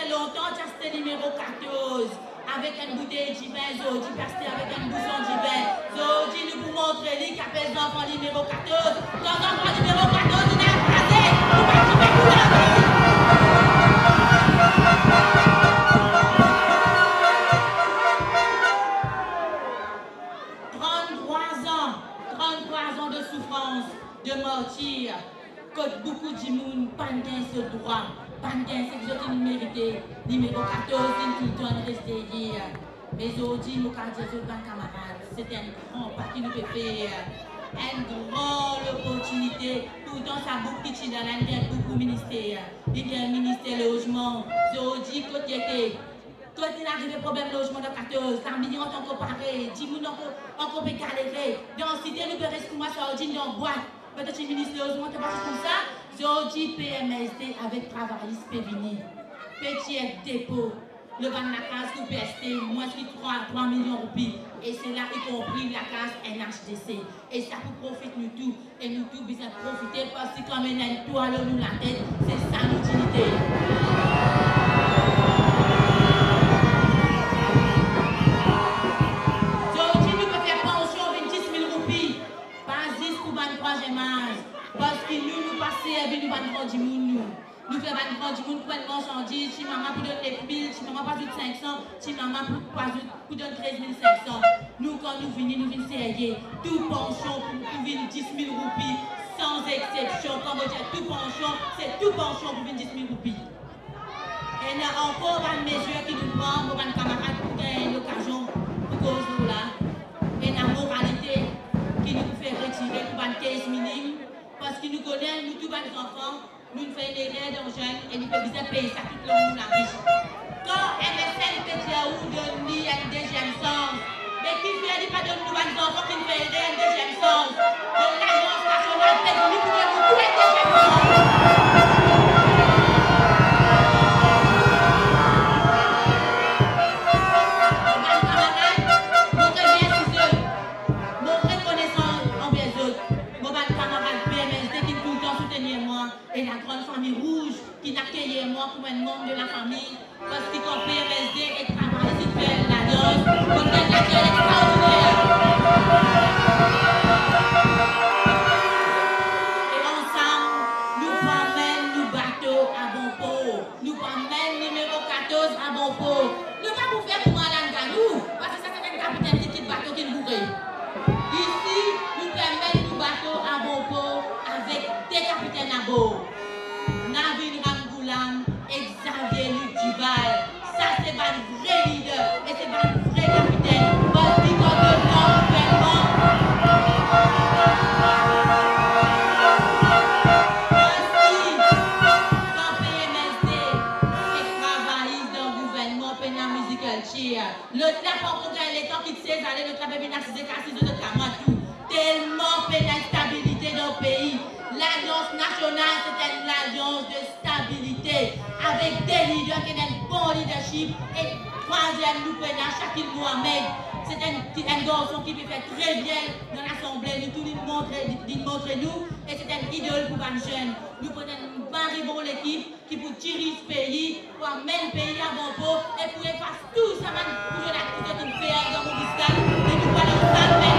Longtemps, tu as numéro 14 avec une bouteille de vin, Zodi, passer avec une bouchon de vin. Zodi, nous vous montrer les capes d'enfant numéro 14. Dans l'enfant numéro 14, il a écrasé. Nous pas qui fait couler. 33 ans de souffrance, de martyr, que beaucoup de monde pas ce droit. C'est que je mérité. Numéro 14, c'est tout le temps resté hier. Mais aujourd'hui, nous avons dit aux camarades, c'est un grand pas qui nous peut faire. Une grande opportunité. Tout le temps, ça boucle qui dans la ligne, beaucoup de ministères. Il y a un ministère logement. Aujourd'hui, côté quand il arrive un problème de logement de 14, 100 millions en comparé, 10 millions en comparé, dans la cité, nous pouvons rester moi sur dans la boîte. Peut-être que le ministre de logement, c'est pas comme ça. Aujourd'hui, PMSD avec travailliste Pévini. Petit dépôt, le ban de la case pour PST, moins de 3 millions de roupies. Et c'est là y compris la case NHDC. Et ça vous profite nous tous. Et nous tous, besoin de profiter parce que comme on a une toile nous la tête, c'est ça l'utilité. 500, si maman pour donner 13 500. Nous, quand nous venons sérieux, tout pension pour venir 10 000 roupies, sans exception. Quand on dit tout pension, c'est tout pension pour venir 10 000 roupies. Et il y a encore une mesure qui nous prend pour un camarade pour gagner l'occasion pour cause de là. Et la moralité qui nous fait retirer pour une caisse minime. Parce qu'il nous connaît, nous tous les enfants, nous faisons des erreurs d'argent et nous pouvons bien payer ça tout le monde la vie. Quand MSN fait où donne un deuxième sens, mais qui fait pas de nous les enfants qui nous fait un deuxième sens. De l'Alliance nationale fait nous pouvons nous tout un deuxième sens. Et la grande famille rouge qui accueillait moi comme un membre de la famille parce qu'il compte PMSD et travaille ici faire la danse comme un accueil extraordinaire. Et ensemble, nous promènons nos bateaux à bon port. Nous promènons numéro 14 à bon port. Nous pas pour faire pour Alain Ganou parce que ça c'est un capitaine qui quitte bateau qui nous bourrait. Ici, nous promènons nos bateaux à bon port avec des capitaines à bord. Navin Ramgoulam et Xavier Luc Duval. Ça, c'est un vrai leader et c'est un vrai capitaine. Parce qu'il compte le nom vraiment. Ainsi, quand PMSD et travaille dans le gouvernement, pendant la musical cheer. L'autre là, pour qu'on gagne les temps qui te sait, allez, notre là, bien assisé, cassis de notre camarade. Tellement fait l'instabilité dans le pays. L'Alliance nationale, c'est une alliance de stabilité avec des leaders qui ont un bon leadership. Et troisième, nous prenons Shakil Mohamed. C'est un garçon qui peut faire très bien dans l'Assemblée. Nous tout montrer nous. Et c'est un idole pour un jeune. Nous prenons une l'équipe qui peut tirer ce pays, pour amener le pays à bon pot et pour effacer tout ça, pour jouer la coupe de faire dans mon discal. Et nous allons s'amener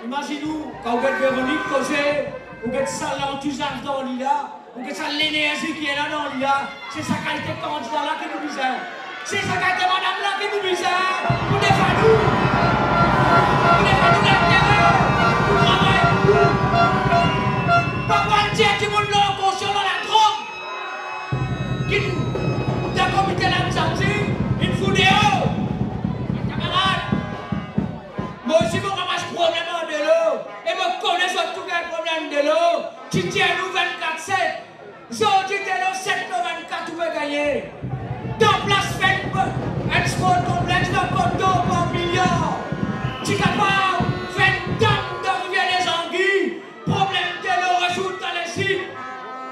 Imaginez-nous, quand vous êtes Véronique causée, vous êtes ça l'enthousiasme dans l'IA, vous êtes ça l'énergie qui est là dans l'IA, c'est sa qualité de candidat là qui nous disait. C'est sa qualité de madame là qui nous disait. Vous défendez nous. Vous défendez l'intérêt. Vous travaillez pour nous. Papa dire que vous l'avez conscient dans la drogue. Qui nous, d'un comité là, nous sommes dit, une foule de haut. Camarade, moi aussi, je ramasse problème de l'eau. Et je connais surtout qu'il y a un problème de l'eau. Tu tiens nous 24-7. Aujourd'hui, tu es dans 7-24, tu peux gagner. Dans place fait un sport complexe de coteau par milliard. Tu es capable de faire une dame de rivière des Anguilles. Problème de l'eau résoudre dans les sites.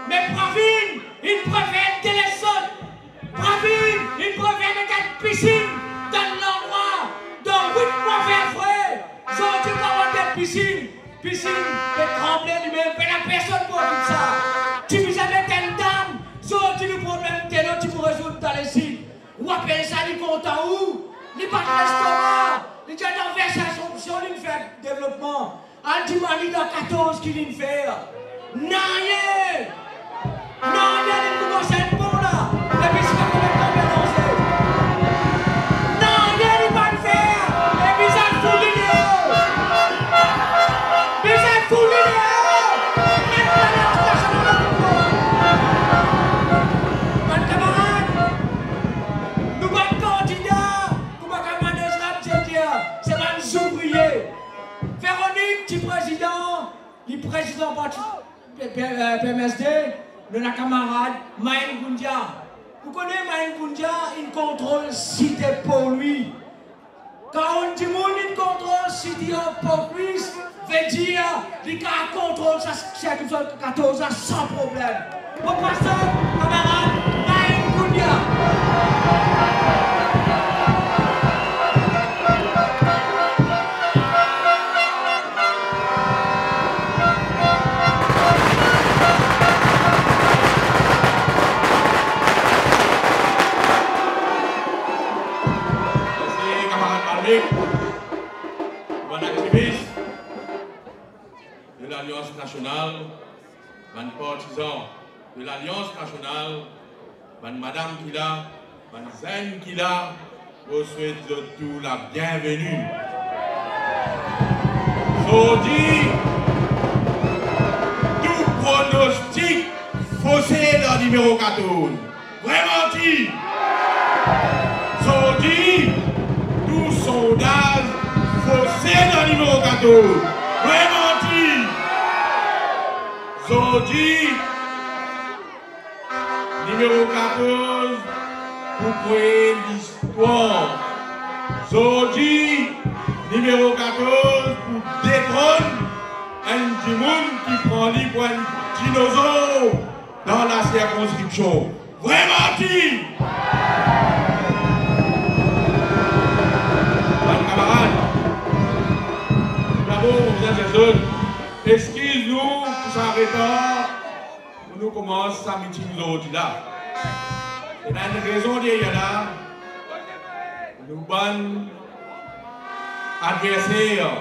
Mais Pravine, il préfère téléphone. Pravine, il préfère mettre une piscine dans l'endroit dans 8 mois faire frais. Aujourd'hui, tu as une piscine. Piscine, et trembler lui-même. Mais la personne pour tout ça. Tu veux mettre une dame. Aujourd'hui, le problème de l'eau, tu peux résoudre dans les sites. Ou appelle ça, il est content où? Il n'est pas de l'estomac. Il est dans versation, il fait développement. Antimani dans 14 qui vient faire. Rien. Non, il commence à être bon là. Et puis, c'est pas comment on va lancer. Non, il va le faire. Et puis, ça fout l'idéo. Mais ça fout l'idéo. Maintenant, la station de l'eau. Mon camarade, nous sommes candidats. Nous sommes c'est un ouvrier. Véronique, tu président, le président PMSD, de la camarade Maïn Goundia. Vous connaissez Maïn Goundia, il contrôle cité pour lui. Quand on dit qu'il contrôle cité pour lui, veut dire qu'il contrôle sa circonscription 14 sans problème. Mon pasteur, camarade Maïn Goundia. Bon de l'Alliance nationale, les partisans de l'Alliance nationale, madame qui là, zen qui là, je souhaite tout la bienvenue. Aujourd'hui, tout pronostic faussé dans le numéro 14. Vraiment dit. Aujourd'hui, tout sondage faussé dans le numéro 14. Vraiment dit. Aujourd'hui, numéro 14, pour créer l'histoire. Aujourd'hui, numéro 14, pour détrôner un dimoun qui prend les points de dinosaure dans la circonscription. Vraiment dit. Mes camarades, d'abord, vous êtes excuse-nous pour s'arrêter. Nous commençons à meeting aujourd'hui là. Il y a une raison derrière là. Nous bonnes adversaires,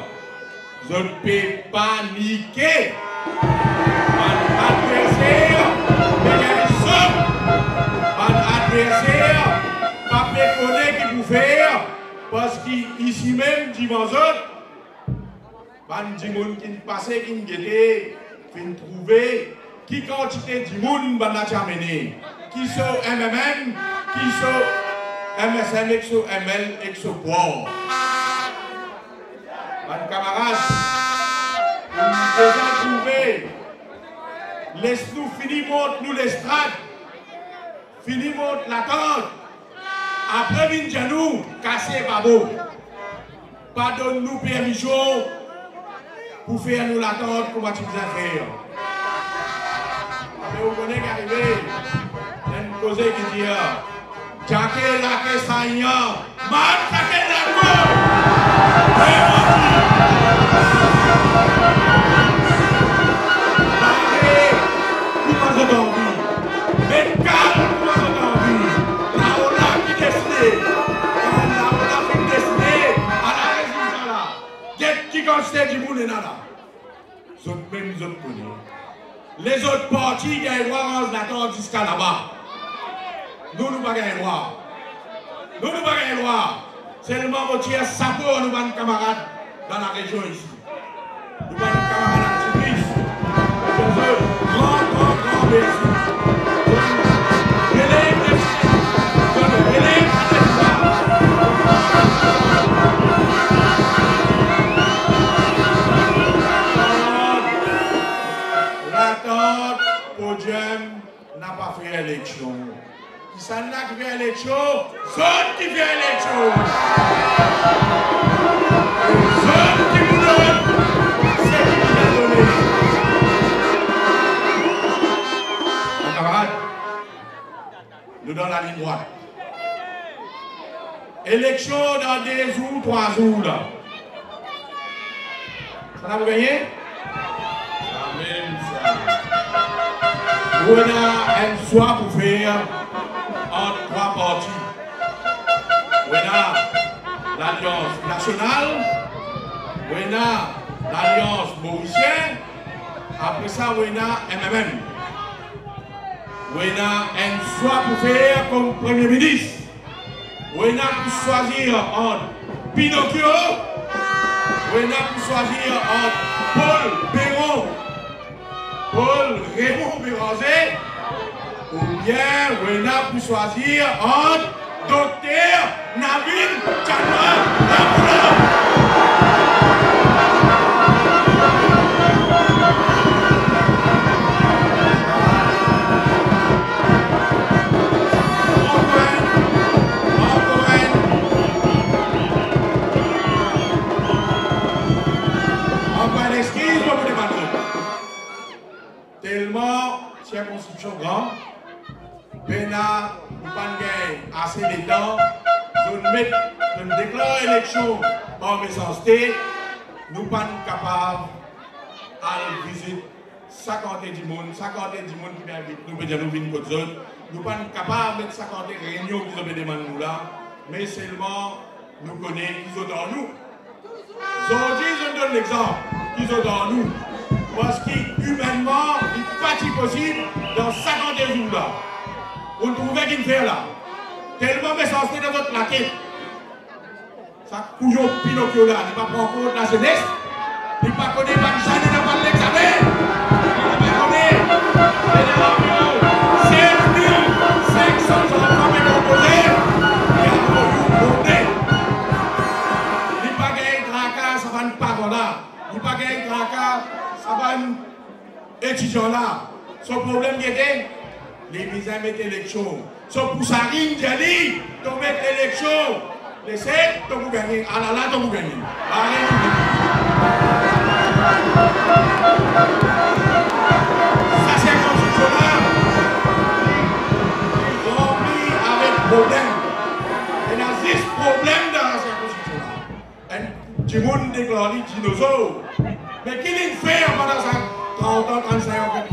je ne peux pas niquer. Mon adversaire, mon adversaire, pas méconnaître qui vous faire, parce qu'ici même, dimanche, ban di moun qui passé qui n'était fin trouver qui quantité di moun ban la amené qui sont MMM qui sont MSM et sont ML et sont bois ban camarades nous déjà trouvé laisse-nous finir montre nous l'estrade finir montre l'attente après vin nous casser babo pardonne-nous permission pour faire nous l'attente pour bâtir des affaires. Mais vous connaissez qu'arrivé, il y a une cause qui dit Jacké la que saillant, mal Jacké la go! Comment vous avez envie? Mais calme, comment vous avez envie? La Ola qui décide, la Ola qui décide à la résultat là. Qui considère du monde là? Même les autres connaissent. Les autres partis qui ont le droit d'attendre jusqu'à là-bas. Nous ne pouvons pas le droit. Nous ne pouvons pas le droit. Seulement, vous tirez sapot, nous avons des camarades dans la région ici. Nous avons des camarades activistes. Grand merci. N'a pas fait élection. Qui s'en a qui fait élection? Zone qui fait élection. Zone qui vous donne. C'est qui vous a donné. Mes camarades, nous dans la ligne droite. Élection dans 2 jours, 3 jours. Là. Ça n'a pas gagné? Ça même ça. On a un choix pour faire entre 3 partis. On a l'Alliance nationale, on a l'Alliance mauricienne, après ça on a MMM. On a un choix pour faire comme Premier ministre. On a pour choisir entre Pinocchio, on a pour choisir entre Paul Béron. Paul Raymond Béranger, ou bien on a pour choisir entre Docteur Nabil Tchanoua Ramoula. Encore une excuse pour vous demander. Tellement circonscription grande, Bénin, nous pas assez de temps, je ne déclare l'élection en méchanceté, nous ne sommes pas capables de visiter 50 du monde qui vient vite, nous pouvons venir côté zone, nous ne sommes pas capables de mettre 50 réunions qui ont demandé nous là, mais seulement nous connaissons qui sont dans nous. Aujourd'hui, je donne l'exemple, qui sont dans nous. Parce qu'humainement, il n'est pas possible dans 50 jours là. On trouvait qu'il fait là. Tellement mais censé dans votre plaquette. Ça couillon Pinocchio là, il ne va pas en compte la jeunesse. Il ne va pas connaître pas de il n'a pas l'examen. Il ne va pas connaître. 500 enfants mais composés. Il y a un problème. Il n'y a pas de tracas, ça va ne pas là. Il n'y a pas de tracas, ça va un étudiant là. Son problème qui était, les misères mettent élection. Son poussarine, Djali, tu mets élection. Laissez, tu vas gagner. Ah là là, tu vas gagner. Ça, c'est un constitutionnel. Il remplit avec problème. Il y a 6 problèmes dans la constitutionnelle. Tout le monde déclare les dinosaures. Mais qui l'a fait pendant ça 30 ans, 35 ans,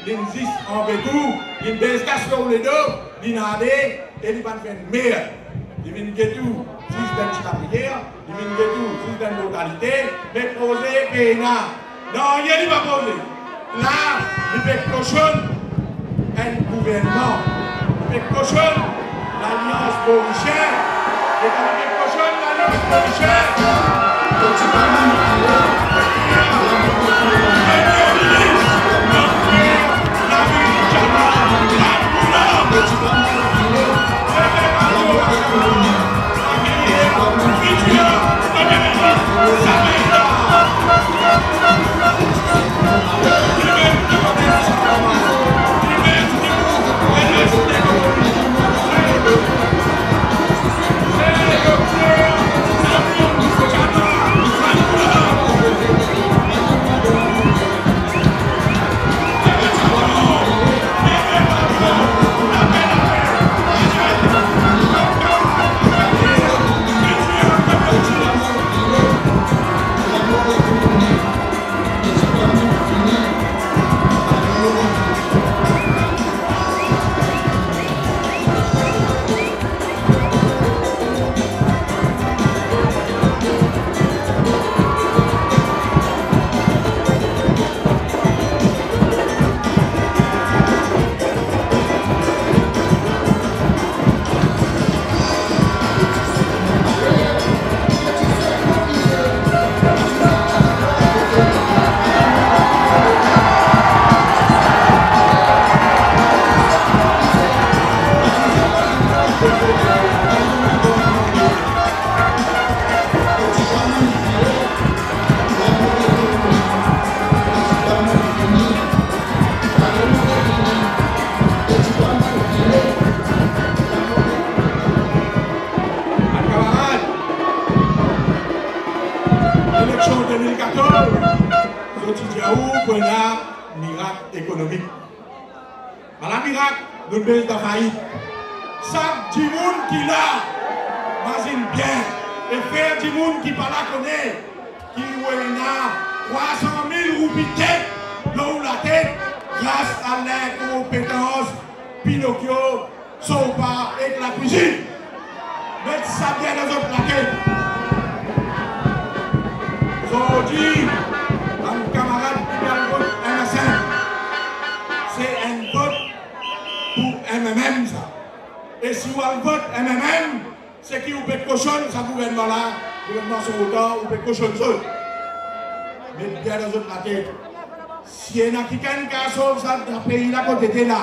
il existe en tout, il baisse sur les deux, il n'a pas et il va faire meilleur. Il vient de tout, système de prière, il vient de tout, système de localité, mais poser pénal. Non, il va poser. Là, il fait cochon un gouvernement. Il fait cochon l'alliance Borichère. Et quand il fait cochon l'alliance Borichère, nous baisse de faillite. Ça, du monde qui l'a, imagine bien, et faire du monde qui pas la connaît, qui a 300 000 roupies tête, là où la tête, grâce à l'incompétence, Pinocchio, Sopa et la cuisine. Mettre ça bien dans notre plaquette. Aujourd'hui, un camarade qui va le vote MSN, c'est un vote pour MMM ça. Et si vous avez un vote MMM, c'est qui vous peut cochonner, ça gouvernement-là, gouvernement sur autant, vous peut cochonner ça. Mettez bien dans notre plaquette. Si il y a quelqu'un qui a sauvé ça dans le pays là, quand était là,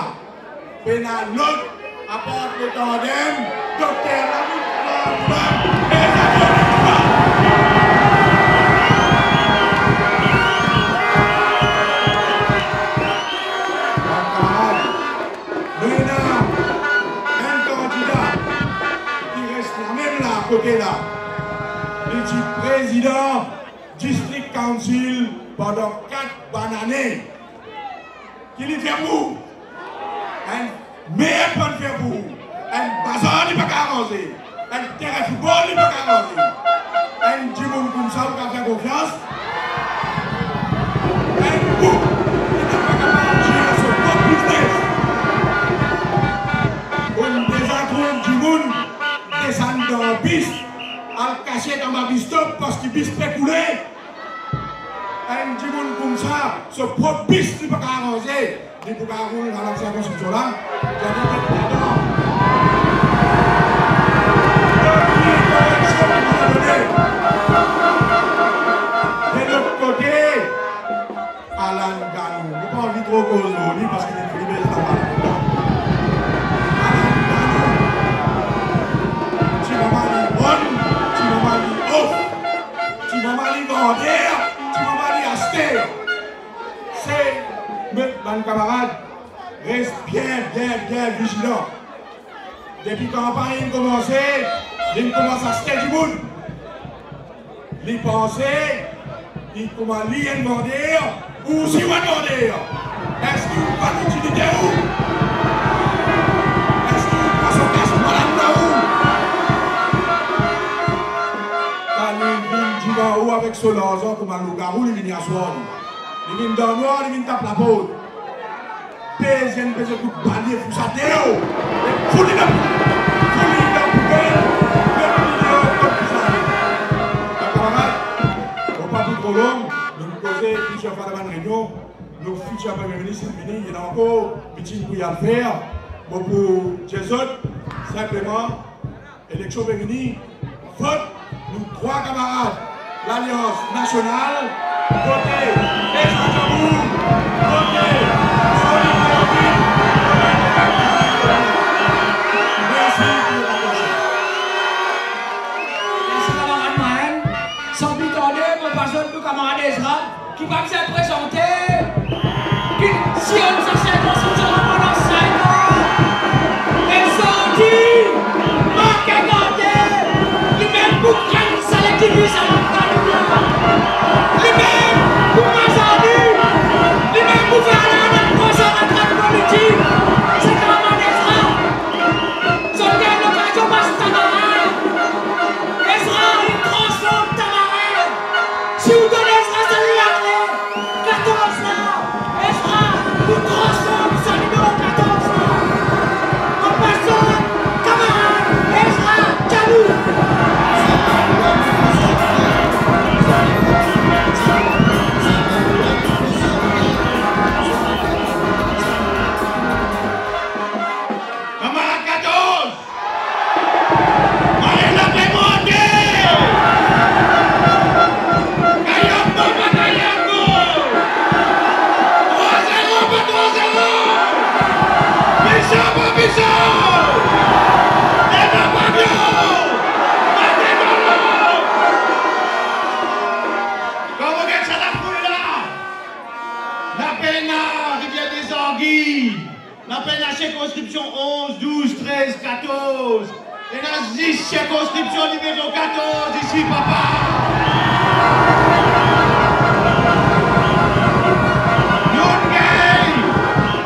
et l'autre apporte le tandem, docteur là, il est président district council pendant 4 bonnes années. Qui lui fait pour un meilleur plan de faire pour un bazar il ne peut pas avancer, un terrain de football il ne peut pas avancer, un djimoun comme ça qui a fait confiance, un groupe qui n'est pas capable de gérer son propre business. On désacrone djimoun descend dans la piste, à le cacher dans ma bistop parce qu'il bise peut couler. Un petit monde comme ça, ce propice n'est pas arrangé. Il ne peut pas rouler dans la circonscription là. J'avais dit pardon. De l'autre côté, Alan Ganou. Je n'ai pas envie de trop causer parce qu'il est privé de la balle. Alan Ganou. Tu m'as mal dit on, tu m'as mal dit off, tu m'as mal dit vender, tu m'as mal dit acheter. C'est, mes camarades, reste bien vigilant. Depuis que la campagne a commencé, il commence à acheter du monde. Il pense, il commence à lire demander, ou si on va demander. Est-ce qu'il va l'utilité où? Est-ce qu'il va son casse malade où? Quand il vient où avec son l'argent, comme un loup-garou, il vient à soi. Il vient dans le noir, il vient taper la peau. Deuxième coup de balai, vous savez, et foutez la poubelle. Trop long, nous poser plusieurs fois dans la réunion, nos futurs premiers ministres sont venus, il y a encore un petit bruit à faire. Bon, pour Jason, simplement, élection féminine, vote, nous trois camarades, l'Alliance nationale, votez, les Jean-Jamou, votez, merci pour la prochaine. Merci camarade Maël. Sans plus tarder, mon passage de camarade Ezra, qui va se présenter. Si on nous achète dans ce genre pendant 5 ans, et sorti, manque à garder, qui même pour prendre ça, les petits ça va pas nous bien. Les mêmes pour Mazardi, les mêmes pour faire la prochaine retraite politique, c'est camarade Ezra. Sortez l'occasion parce que camarade. Ezra, il transforme camarade. Si vous donnez Ezra, ça lui a clé. 14 là. Ezra, vous transforme ça numéro 14 là. En personne, camarade, Ezra, Djalou. Camarade 14! Allez, la paix montée! Kayambo, pas Kayambo! 3-0, pas 3-0! Bichon, pas Bichon! Débat pas bien! Pas débat! Quand vous regardez ça, la foule là! La peine à Rivière des Anguilles! La peine à circonscription 11, 12, 13, 14. Et là, 10 circonscription numéro 14, ici, papa.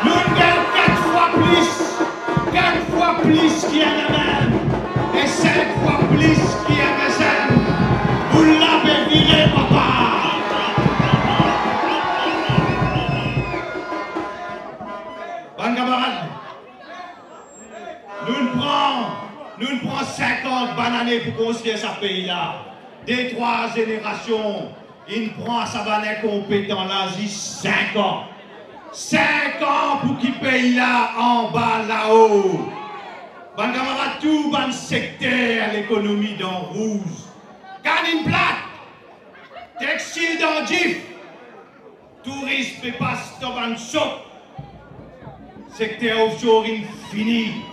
Nous gagnons 4 fois plus qu'il y a même. Et 5 fois plus qu'il y a même. Vous l'avez viré, papa. Bon camarade, nous prenons 50 bananes pour construire ce pays-là. Des 3 générations, il prend sa banane compétent là, 5 ans. 5 ans pour qu'il paye là, en bas, là-haut. Bon camarade, tout bon secteur, l'économie dans rouge. Canine plate, textile dans GIF, tourisme et passe dans un choc. Secteur offshore infini.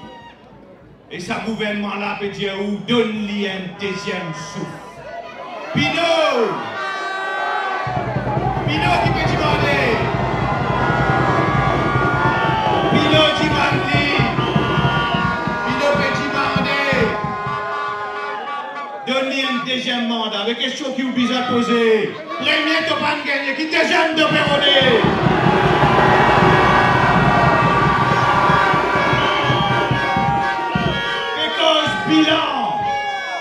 Et sa gouvernement là peut dire où donne-lui un deuxième souffle. Pino qui peut demander. Pino peut demander. Donne-lui un deuxième mandat. Avec question qui vous besoin de poser. Premier de pas gagner, qui deuxième de péroner. Bilan,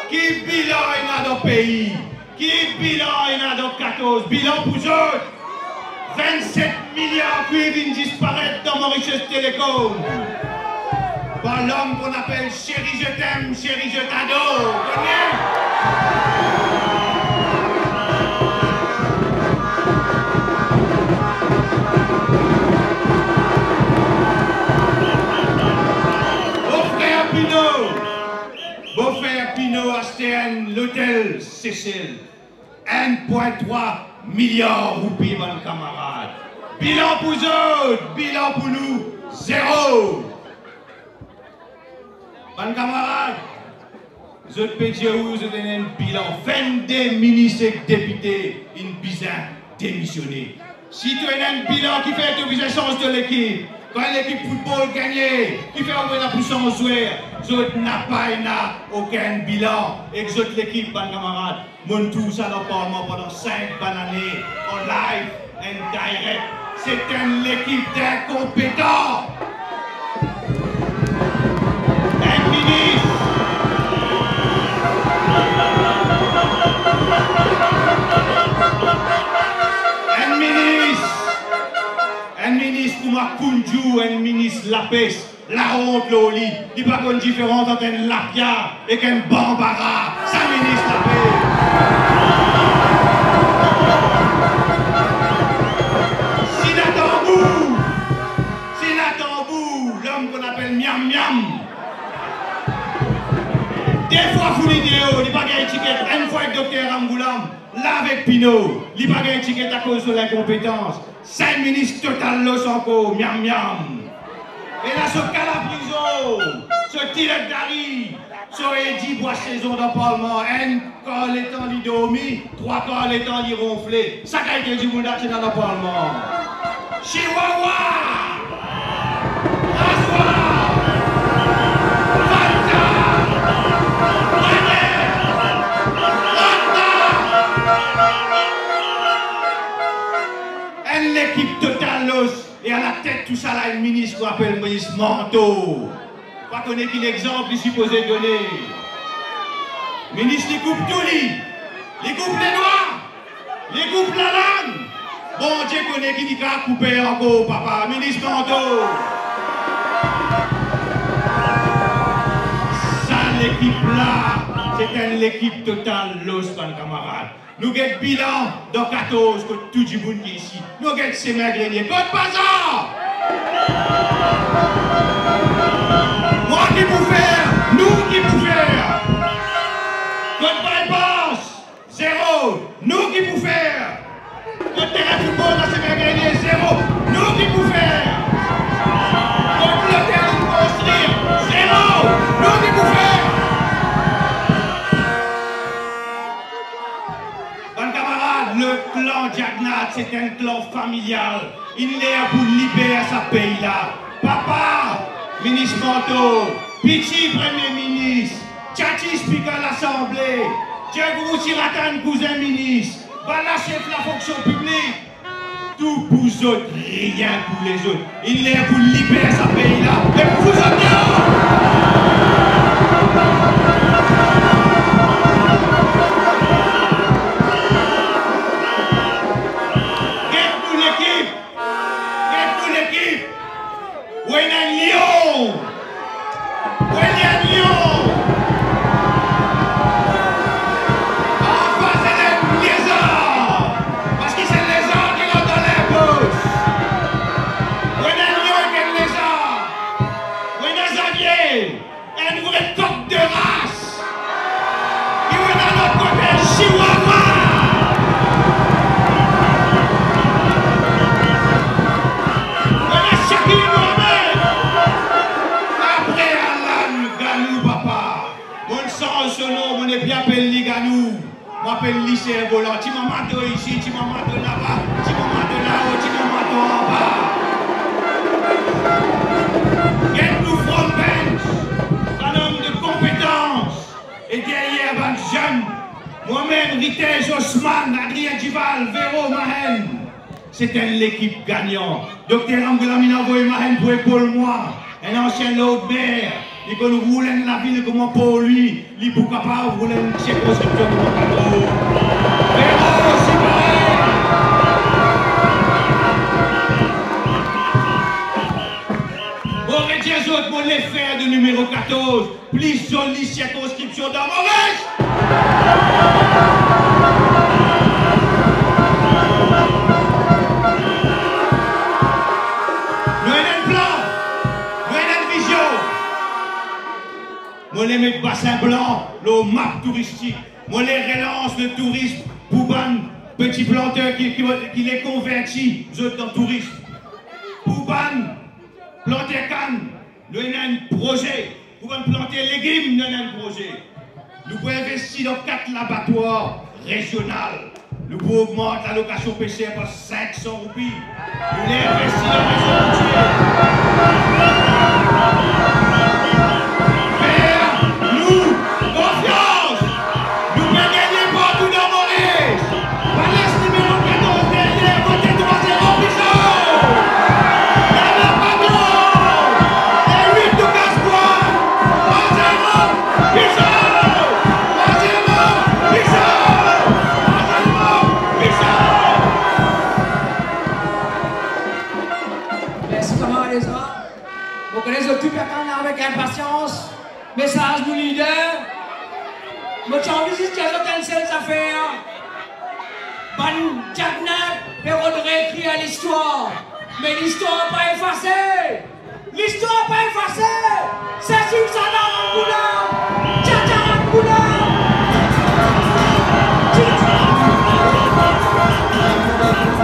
qui bilan il a dans le pays, qui bilan il a dans 14, bilan pour eux, 27 milliards qui viennent disparaître dans Mauritius Télécom. Par l'homme qu'on appelle chéri je t'aime, chéri je t'adore, décès. 1,3 milliard de roupies, mon camarade. Bilan pour eux, bilan pour nous, 0. Mon camarade, vous êtes vous êtes un bilan. 22 ministres et députés, une bizarre démissionné. Si tu as un bilan qui fait la chance de l'équipe, quand l'équipe football gagne, qui fait au moins la puissance jouer, vous n'avez pas aucun bilan. Et vous êtes l'équipe, mon camarade, mon tout ça dans le Parlement pendant 5 années, en live and direct. C'est une équipe d'incompétents. Un ministre. Un ministre comme Kunju, un ministre Lapes, la honte Loli, il n'y a pas une différence entre un Lapia et un Bambara. C'est un ministre Lapes. Sinatambou, l'homme qu'on appelle Miam Miam. Des fois, vous l'idée, il n'y a pas d'étiquette. Une fois avec Dr Angoulam, là avec Pinot, il n'y a pas d'étiquette à cause de l'incompétence. 5 ministres total los encore, miam miam. Et là, ce cas la prison, ce Tilet Dari, ce Edi bois saison dans le Parlement, un corps l'étant l'idomi, 3 corps l'étant l'ironflé. Ça a été du monde dans le Parlement. Chihuahua! L'équipe totale et à la tête tout ça là, un ministre qu'on appelle Moïse Manteau. Pas qu'on ait qu'il exemple il supposé donner. Ministre, il coupe tout, il coupe les doigts, il coupe la langue. Bon Dieu connaît qui dit qu'à couper encore, papa. Ministre Manteau. Ça, l'équipe là, c'est une équipe totale, l'os, mon camarade. Nous avons bilan dans 14 que tout le monde qui est ici. Nous avons ces maigres. Code Bazar! Moi qui peux faire, nous qui pouvons faire. Code Bypass, 0. Nous qui pouvons faire. Code terrain football dans ces maigres, 0. Nous qui pouvons faire. Code le terrain construire, 0. Nous qui pouvons faire. Le clan Jagnat, c'est un clan familial. Il est là pour libérer sa pays là. Papa, ministre Manteau, Pichi, premier ministre, Tchachi, speaker à l'Assemblée, Djegourou Siratan, cousin ministre, Bala, chef de la fonction publique. Tout pour vous autres, rien pour les autres. Il est là pour libérer sa pays là. Et pour vous autres, lycée volant, tu m'as maté ici, tu m'as maté là-bas, tu m'as maté là-haut, tu m'as maté en bas. Get nous from bench, un homme de compétence. Et derrière, un jeune, moi-même, Ritej Osman, Adrien Duval, Véro Mahen. C'était l'équipe gagnante. Dr Angoulam, il a envoyé Mahen pour épauler moi, un ancien Lord Maire. Il peut nous rouler la ville comment pour lui. Il peut capable de rouler une circonscription comme cadeau. Véro, c'est pareil. Bon, et les autres, mon les faire du numéro 14. Plus jolie circonscription dans Maurice. Nous avons un plan. Nous avons une vision. Nous avons le bassin blanc, le map touristique. Moi, les relance le tourisme pour ban petits planteurs qui les convertit dans le tourisme. Pour ban planter canne, nous avons un projet. Pour planter légumes, nous avons un projet. Nous pouvons investir dans 4 laboratoires régionaux. Nous pouvons augmenter la location PCR par 500 roupies. Nous voulons investir dans les routiers. Faire nous confiance. Nous pouvons gagner partout dans Maurice. Valence numéro 14 derrière, votez 3-0 Pichot. Bernard Paton. Et 8 de Caspois. 3-0 Pichot. 3-0 Pichot. Merci, comment les gens? Vous connaissez tout quelqu'un avec impatience. Message du leader. Moi, j'ai envie de dire qu'il y a certaines affaires. Ban Jagnak, héros de réécrire l'histoire. Mais l'histoire n'est pas effacée. L'histoire n'est pas effacée. C'est sur ça dans le boulot. Tcha-tcha le boulot.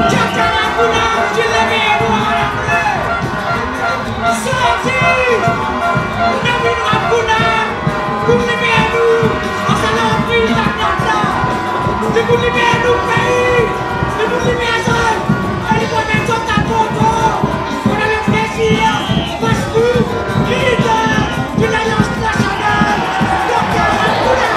Tcha-tcha le boulot. Tu l'as mis à moi à la plaie. Sorti. Navin Rapouna. Pour libérer à nous. On s'en a pris la plata. C'est pour libérer à nous pays. C'est pour libérer à ça. Elle est pour mettre sur ta photo. On a le plaisir. Parce que leader de l'Alliance nationale. Dr Rapouna.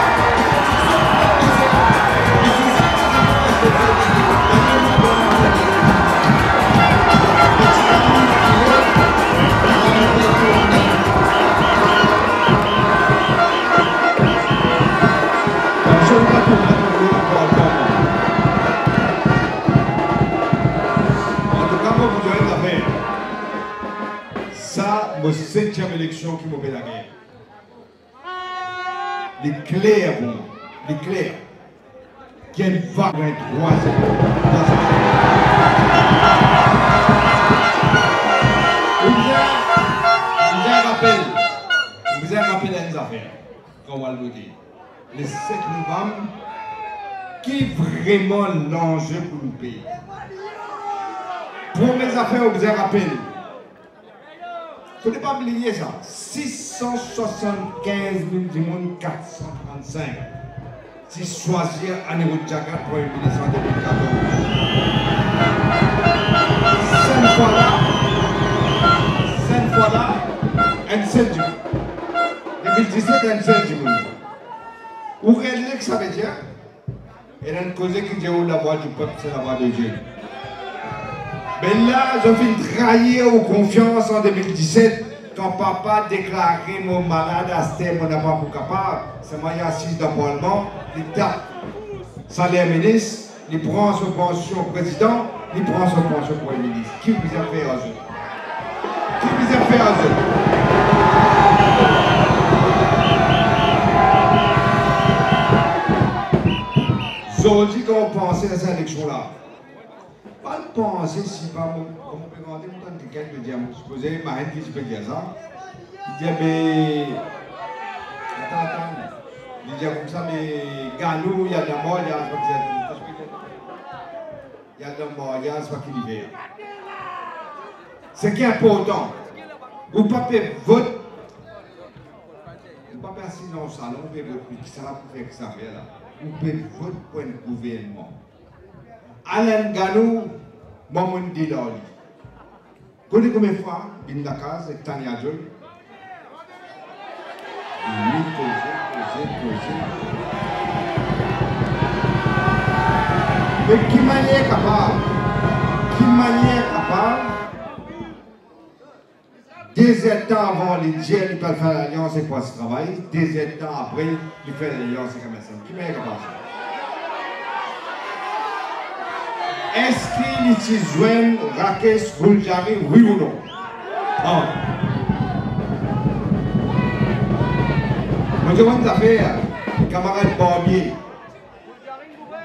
Ça, c'est la 7e élection qui m'a fait la guerre. Les clairs, pour moi. Les clairs. Quelle va être 3-0. Je vous rappelle à une affaire, qu'on va le dire. Le 7 novembre, qui est vraiment l'enjeu pour le pays? Pour mes affaires, je vous rappelle. Il ne faut pas oublier ça. 675 000 du monde, 435. Si choisir Annie Jagat pour une ministre en 2014. 5 fois là, un seul du monde. 2017, un seul du monde. Où est-ce que ça veut dire? Et dans une cause qui dit la voix du peuple, c'est la voix de Dieu. Mais là, je vais trahir aux confiances en 2017 quand papa déclaré mon malade à Stem, mon pas pour capable. C'est moi qui assis dans le Parlement, il tape salaire ministre, il prend son pension président, il prend son pension premier ministre. Qui vous a fait à eux? Qui vous a fait à eux? Aujourd'hui, quand on pensait à cette élection-là, pas de penser si pas comme on peut demander mon quelqu'un peut dire, supposez, Marine qui peut dire ça. Il dit, mais. Attends. Il dit comme ça, mais Ganou, il y a de la mort, il y a de la mort, il y a ce qu'il y a. Ce qui est important, vous ne pouvez pas voter. Vous ne pouvez pas assis dans le salon, vous pouvez voter, qui ça va pour faire ça là. Vous pouvez voter pour un gouvernement. Alain Ganou, moi, je dis là. Vous connaissez combien de fois, il y a une case avec Tania Joy? Mais qui manière capable? Des temps avant, les dieux, ils peuvent faire l'alliance et quoi ce travail. Des temps après, ils font l'alliance et comme ça. Qui manière capable? Est-ce qu'il s'y joignent Rakesh Gouljari, oui ou non? Non. Moi, je vois une affaire, camarade Barbier.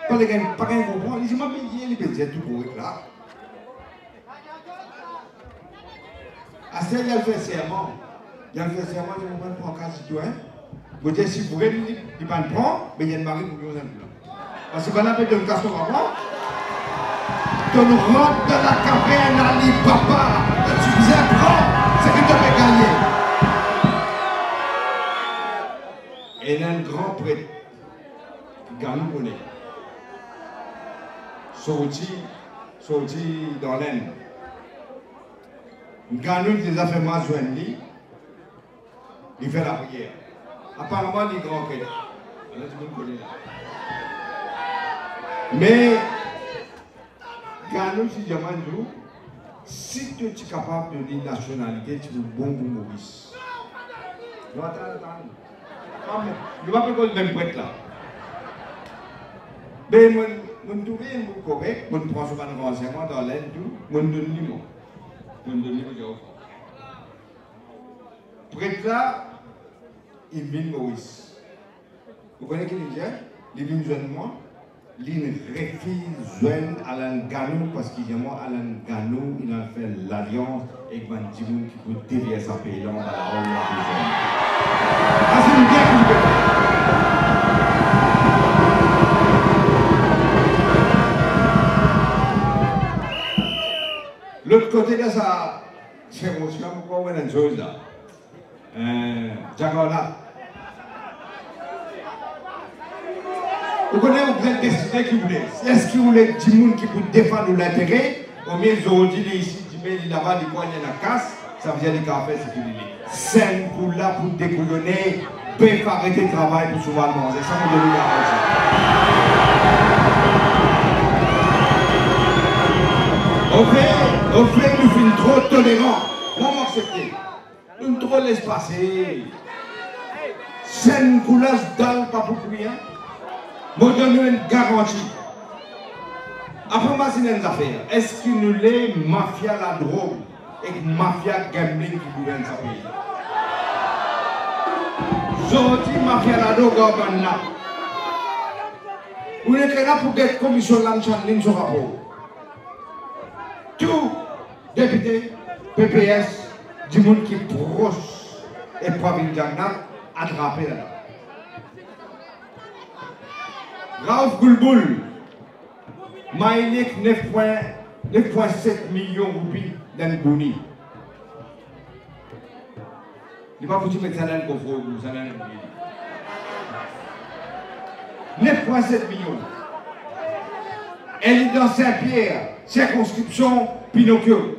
Pas les gars, pas qu'un comprend. Il dit, mais il est tout correct là. À ce il a fait serment. Il a fait serment, je ne comprends pas en cas citoyen. Vous dites, si vous voulez, il va le prendre, mais il y a une marée pour vous. Parce que quand on appelle un castor avant, tu rentres dans la caverne à l'Ipapa, tu disais, prends, c'est que tu peux gagner. Et il y a un grand prêtre qui gagne le bonnet. Sorti dans l'aine. Il gagne des affaires mal jointes, il fait la prière. Apparemment, il est grand prêtre. Mais, Gano, si Diamandou, si tu es capable de dire nationalité, tu es bon pour Maurice. Attends. Je ne vais pas faire le même prêtre là. Mais je trouve correct, je prends souvent un renseignement dans l'aide, je donne l'immense. Je donne l'immense. Prêtre là, il vient Maurice. Vous connaissez qui il vient? Il vient jeune moi. Il refuse jeune Alain Gano parce qu'il y a moi Alain Gano, il a fait l'alliance avec Van Dimoun qui peut dévier sa pays là, on va la rendre la prison. Ah, c'est une guerre qui peut faire. L'autre côté de ça, c'est mon chien, pourquoi on a une chose là? Jagola. Vous connaissez, vous êtes décidé qui voulait. Est-ce qu'il voulait du monde qui peut défendre l'intérêt? Au mieux, ils ont dit ici, là-bas, du coin, il y a la casse. Ça veut dire que café, c'est qu'il est. C'est pour là, pour découlonner, peut arrêter le travail pour souvent manger. Ça me donne la Au fait, nous sommes trop tolérants. On m'accepte. Nous ne trop laisse passer. C'est une couleur dalle, pas pour rien. Moi, je donne une garantie. Après, moi, c'est une affaire. Est-ce qu'il nous est mafia la drogue et mafia gambling qui gouverne ce pays? Aujourd'hui, mafia la drogue gouverne là. Vous n'êtes là pour être commission l'Amchandine sur rapport. Tout député, PPS, du monde qui est proche et Pravin Jagna, attrapé là. Raouf Goulboul, Maïlik 9,7 millions de roupies dans le Bouni. Il n'est pas foutu mettre ça dans le coffre, ça dans le 9,7 millions. Elle est dans Saint-Pierre, circonscription Pinocchio.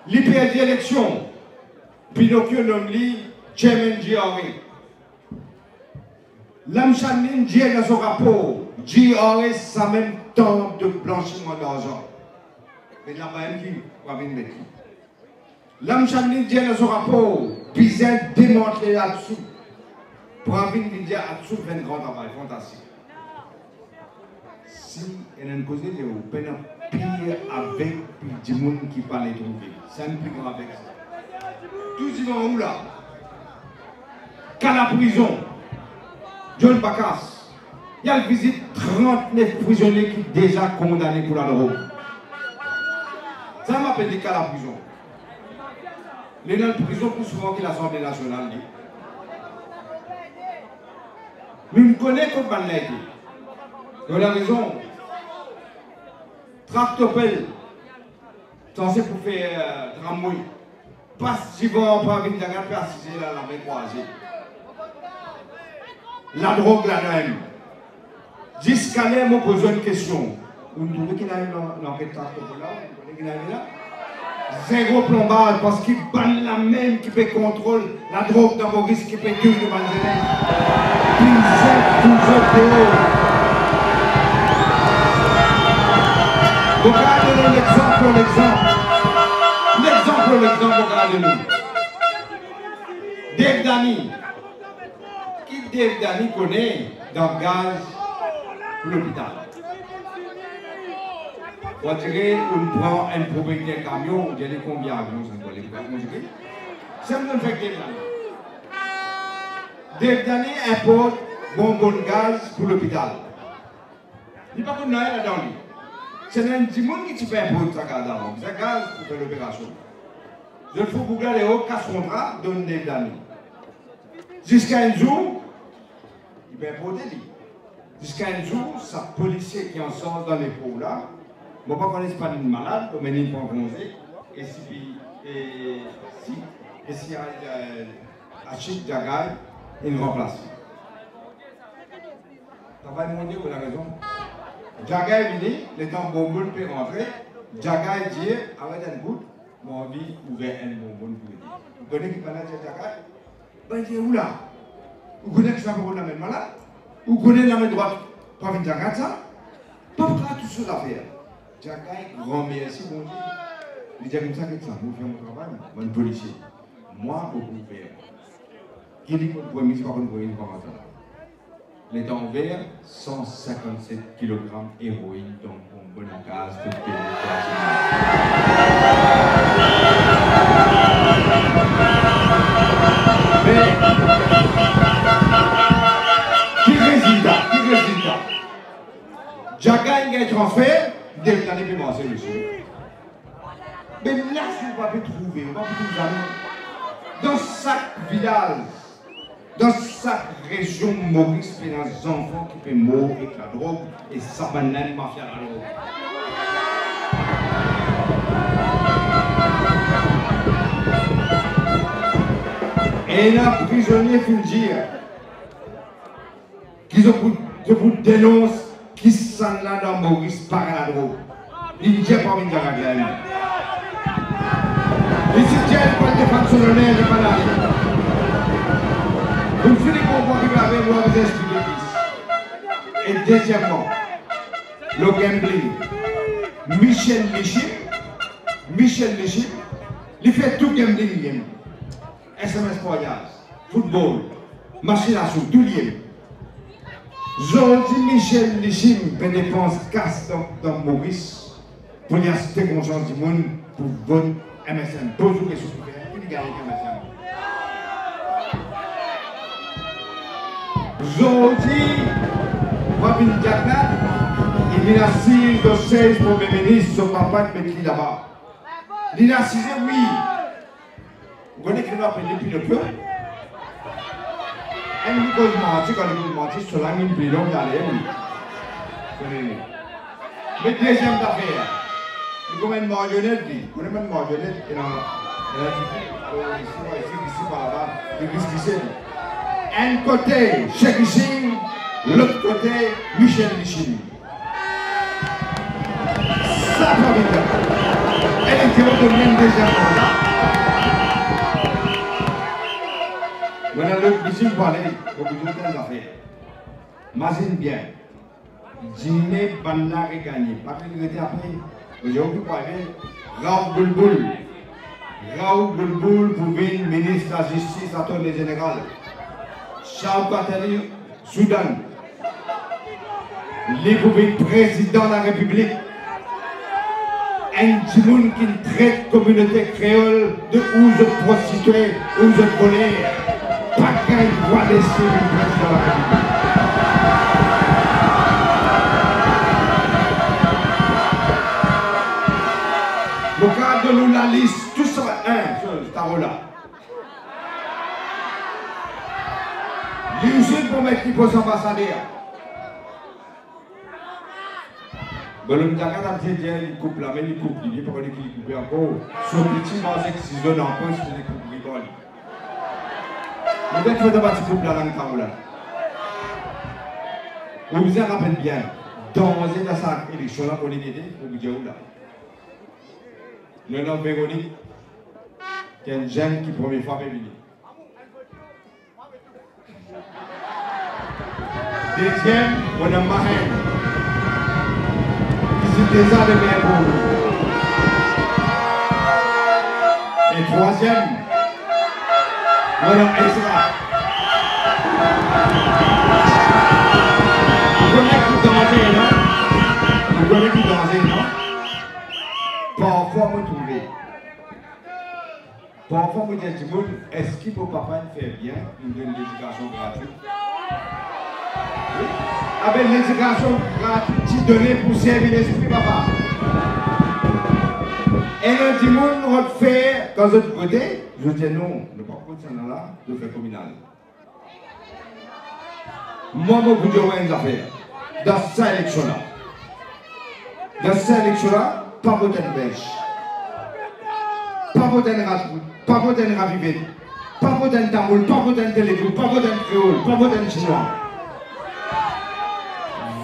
L'IPL d'élection, Pinocchio nomme Chairman GRE. L'Amchandine dit dans son rapport, GRE, ça même temps de blanchiment d'argent. Mais là-bas, qui va venir mettre. L'Amchandine dit dans son rapport, Bizet démantelé là-dessous. Pour venir dire là-dessous, 20 grands travail, fantastique. Si elle a une cause de peine pire avec du monde qui va les trouver. C'est un plus grand avec ça. Tous ils vont où là? Qu'à la prison. John Bacchus, il y a visite 39 prisonniers qui sont déjà condamnés pour la drogue. Ça m'appelle des cas à la prison. Les dans la prison plus souvent que l'Assemblée nationale. Nous ne connaissons pas le nègre. Vous avez raison. Tractopelle, censé pour faire tramway. Passe si vous n'avez pas venir dans la place, là, la main croisée. La drogue là-même. Jusqu'à là, je me pose une question. Vous me trouvez qu'il y a une enquête là? Vous qu'il y a là? Zéro plombage parce qu'il banne la même qui peut contrôler la drogue dans Maurice qui peut tuer devant les élèves. Regardez l'exemple, regardez-nous. Dave Dani. Qui Dave Dani connaît dans le gaz pour l'hôpital? On dirait qu'on prend un propriétaire camion, on dirait combien d'avions ça doit aller. C'est un peu fait Dave Dani importe bonbon de gaz pour l'hôpital. Il n'y a pas de naïf là-dedans. C'est un petit monde qui peut importer ça là-dedans. C'est gaz pour faire l'opération. Je faut Google les hauts casse contrat donne Dave Dani. Jusqu'à un jour, il va importer lui. Jusqu'à un jour, sa policier qui en sort dans les pots là, je ne sais pas qu'on est pas une malade, comme une point bronzé, et si Achille Jagay, il remplace. Ça va demander pour la raison. Jagay vient, les temps bonbon peut rentrer, Jagay dit, avec un bout, mon envie ouvert un bonbon pour lui. Vous connaissez qui parle de Jagay? Ben, il est où là? Vous connaissez que ça va la même malade? Vous connaissez la main droite? Pas venir Jagay ça? Pas pour tout ce à faire. Jagay, grand merci, bon Dieu. Il dit comme ça que ça, vous faites mon travail, mon policier. Moi, beaucoup faire. Qui dit qu'on pourrait mettre par contre pour une formation? L'État ouvert, 157 kg héroïne, donc on bonne case, tout le Mais, qui résultat? Jagay a un transfert, dès que l'année peut commencer, monsieur. Mais là, si on va pas trouver, on va pas trouver dans chaque village, dans chaque région, Maurice fait des enfants qui peuvent mourir avec la drogue et ça va n'aime pas faire la drogue. Et les prisonniers font dire qu'ils ont dénoncé qui s'en a dans Maurice par la drogue. Il ne tient pas une garagane. Il se tient pas de défense sur l'honneur de pas là. Vous finissez comprendre qu'il va avec moi vous expliquer plus. Et deuxièmement, le gambling. Michel Léchim, il fait tout gambling. SMS voyage, football, machine à sous, tout lié. Aujourd'hui, Michel Léchim fait dépense casse dans Maurice pour y assister conscience du monde pour bonne MSN. Pose une question pour faire. Qui garde MSN? Aujourd'hui, Rabin Diaknat, il vient assis de 16 premiers ministres, son papa qui met là-bas. Il a assisé, oui. Vous connaissez qu'il a appelé depuis le peu? Et nous, quand il mentit, sur la mine plus longue, il y a les mais deuxième affaire, il y a une marionnette, vous connaissez une marionnette, il a ici par là-bas, il risque un côté, Cheikh Ichim, l'autre côté, Michel Léchim. Ça va bien. Elle était au domaine des enfants. Voilà le Léchim parlait, au bout de temps affaires. Imagine bien, dîner, bandar et gagné. Pas que il était après. Aujourd'hui, pour aller, Raoul Boulboul pour venir ministre de la Justice à tous les généraux. Charles Patani, Soudan. Les président de la République. Un timoun qui traite la communauté créole de où je prostituée, où je volais. Pas qu'un droit laisser le président de la République. Le cas de nous, la liste, tout ça, ce tarot-là. L'usine pour mettre qui pose ambassadeur. Bon, le Mdaka a dit il coupe la main, il coupe, il dit pas qu'il coupe encore. Son petit masque qui se donne en poche, il coupe les balles. Le gars qui fait un petit couple là dans le tarot là. Vous vous en rappelez bien, dans cette élection là, on est aidé, au budget là. Le nom Véronique, qui est une jeune qui première fois est venue. Deuxième, on a Mahen, qui s'est déjà de bien pour nous. Et troisième, on a Ezra. Vous connaissez qui danger, non? Vous connaissez qui danger, non? Parfois, vous trouvez. Parfois, vous dites, est-ce qu'il faut papa faire bien, nous donne l'éducation gratuite? Oui. Avec l'éducation gratuite donnée pour servir l'esprit, papa. Et le dimanche, nous va faire, quand vous êtes côté, je dis non, ne pas prendre ça là, je fais communal. Moi, je vous dis une affaire. Dans cette élection-là, pas voter de belge, pas voter de ravivé, pas voter de tamoul, pas voter de télégrou, pas voter de créole, pas voter de chinois.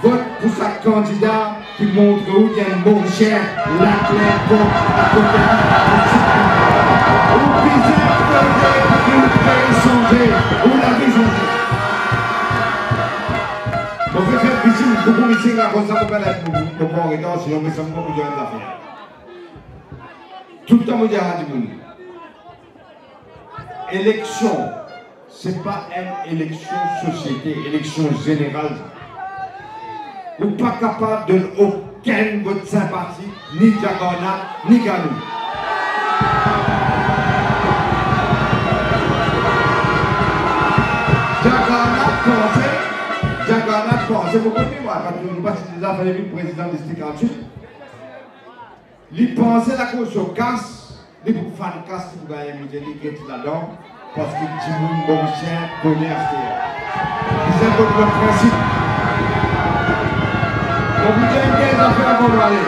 Vote pour chaque candidat qui montre où il y a une bonne chair, la clé, bon, la côté, ou bizarre, ou pouvez changer, ou la vie changer. On peut faire beaucoup de meetings à cause de ça pour faire le bon retard, sinon on ne peut pas vous donner des affaires. Tout le temps, on dit à Hadimoun, élection, ce n'est pas une élection société, élection générale. Vous n'êtes pas capable de aucune votre sympathie, ni Diagona, ni Ganou. Diagona pensait, vous comprenez moi, quand nous passons des affaires du président de ce 48, il pensait la cause au casse, il faut faire le casse pour gagner un million là-dedans, parce que Timoun Bomichien connaît c'est le principe. Mon putain des affaires pour aller.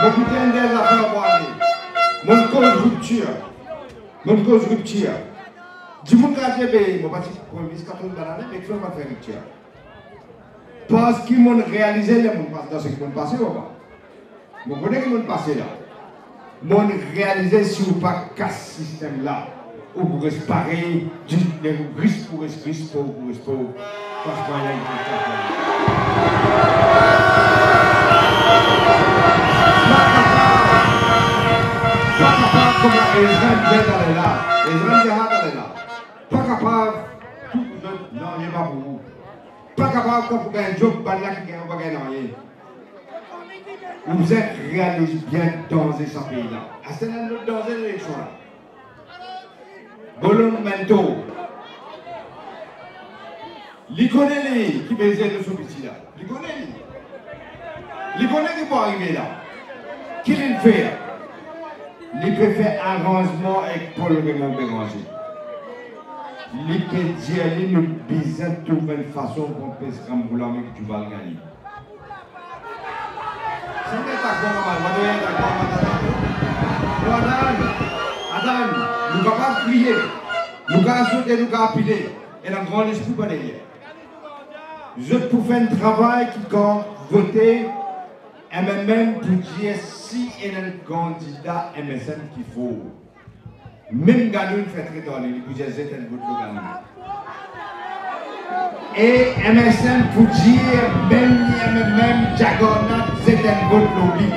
Mon putain des affaires pour aller. Mon cause rupture. Mon cause rupture. Dis-moi que j'ai payé, mon parti pour 14 bananes, mais il ne faut pas faire rupture. Parce qu'ils m'ont réalisé dans ce qui m'ont passé ou pas. Vous connaissez ce qui m'ont passé là. M'ont réalisé si vous pas casse ce système là. Ou vous restez pareil, les risques pour rester pauvre, parce qu'il y a une pas capable comme Ezra d'aller là. Ezra d'aller là. Pas capable, tout vous autres, non, il n'y a pas pour vous. Pas capable comme vous gagner un job, pas là qui gagne rien. Vous êtes réalisé bien dans ce pays-là. C'est dans l'élection là. Bolon Mento. Il connaît les qui baisaient de ce petit là. Il connaît les. Il connaît qui peut arriver là. Qui le fait? Il peut faire arrangement avec Paul Raymond Béranger. Il peut dire qu'il nous besoin de trouver une façon pour faire ce qu'on voulait que tu vas gagner. C'est un Adam, nous ne pouvons pas prier, nous ne pouvons pas sauter, nous ne pouvons pas appeler. Et le grand esprit pas derrière. Je peux faire un travail qui compte voter MMM pour dire si il y a un candidat MSN qu'il faut. Même Ganou fait très tard, il peut dire c'est un vote pour Ganou. Et MSN pour dire même MMM Diagona c'est un vote pour lui.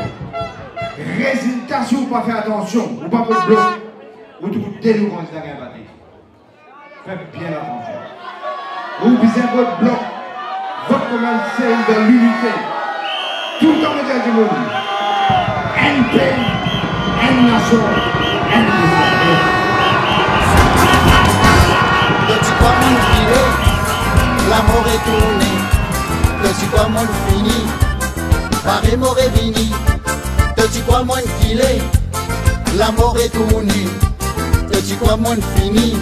Résultat, si vous ne pas faire attention, vous ne pas vous bloquer, vous trouvez le candidat qui a battu. Faites bien attention. Vous visez votre bloc, votre commande c'est de l'unité. Tout le temps, vous dites du monde. Un pays, une nation, un pays. Petit quoi mon filet, l'amour est tourné. Petit quoi mon fini, Paris m'aurait fini. Petit quoi mon filet, l'amour est tourné. Petit quoi mon fini,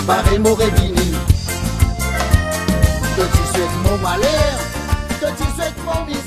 Paris m'aurait fini. Que tu souhaites mon malheur, que tu souhaites mon misère.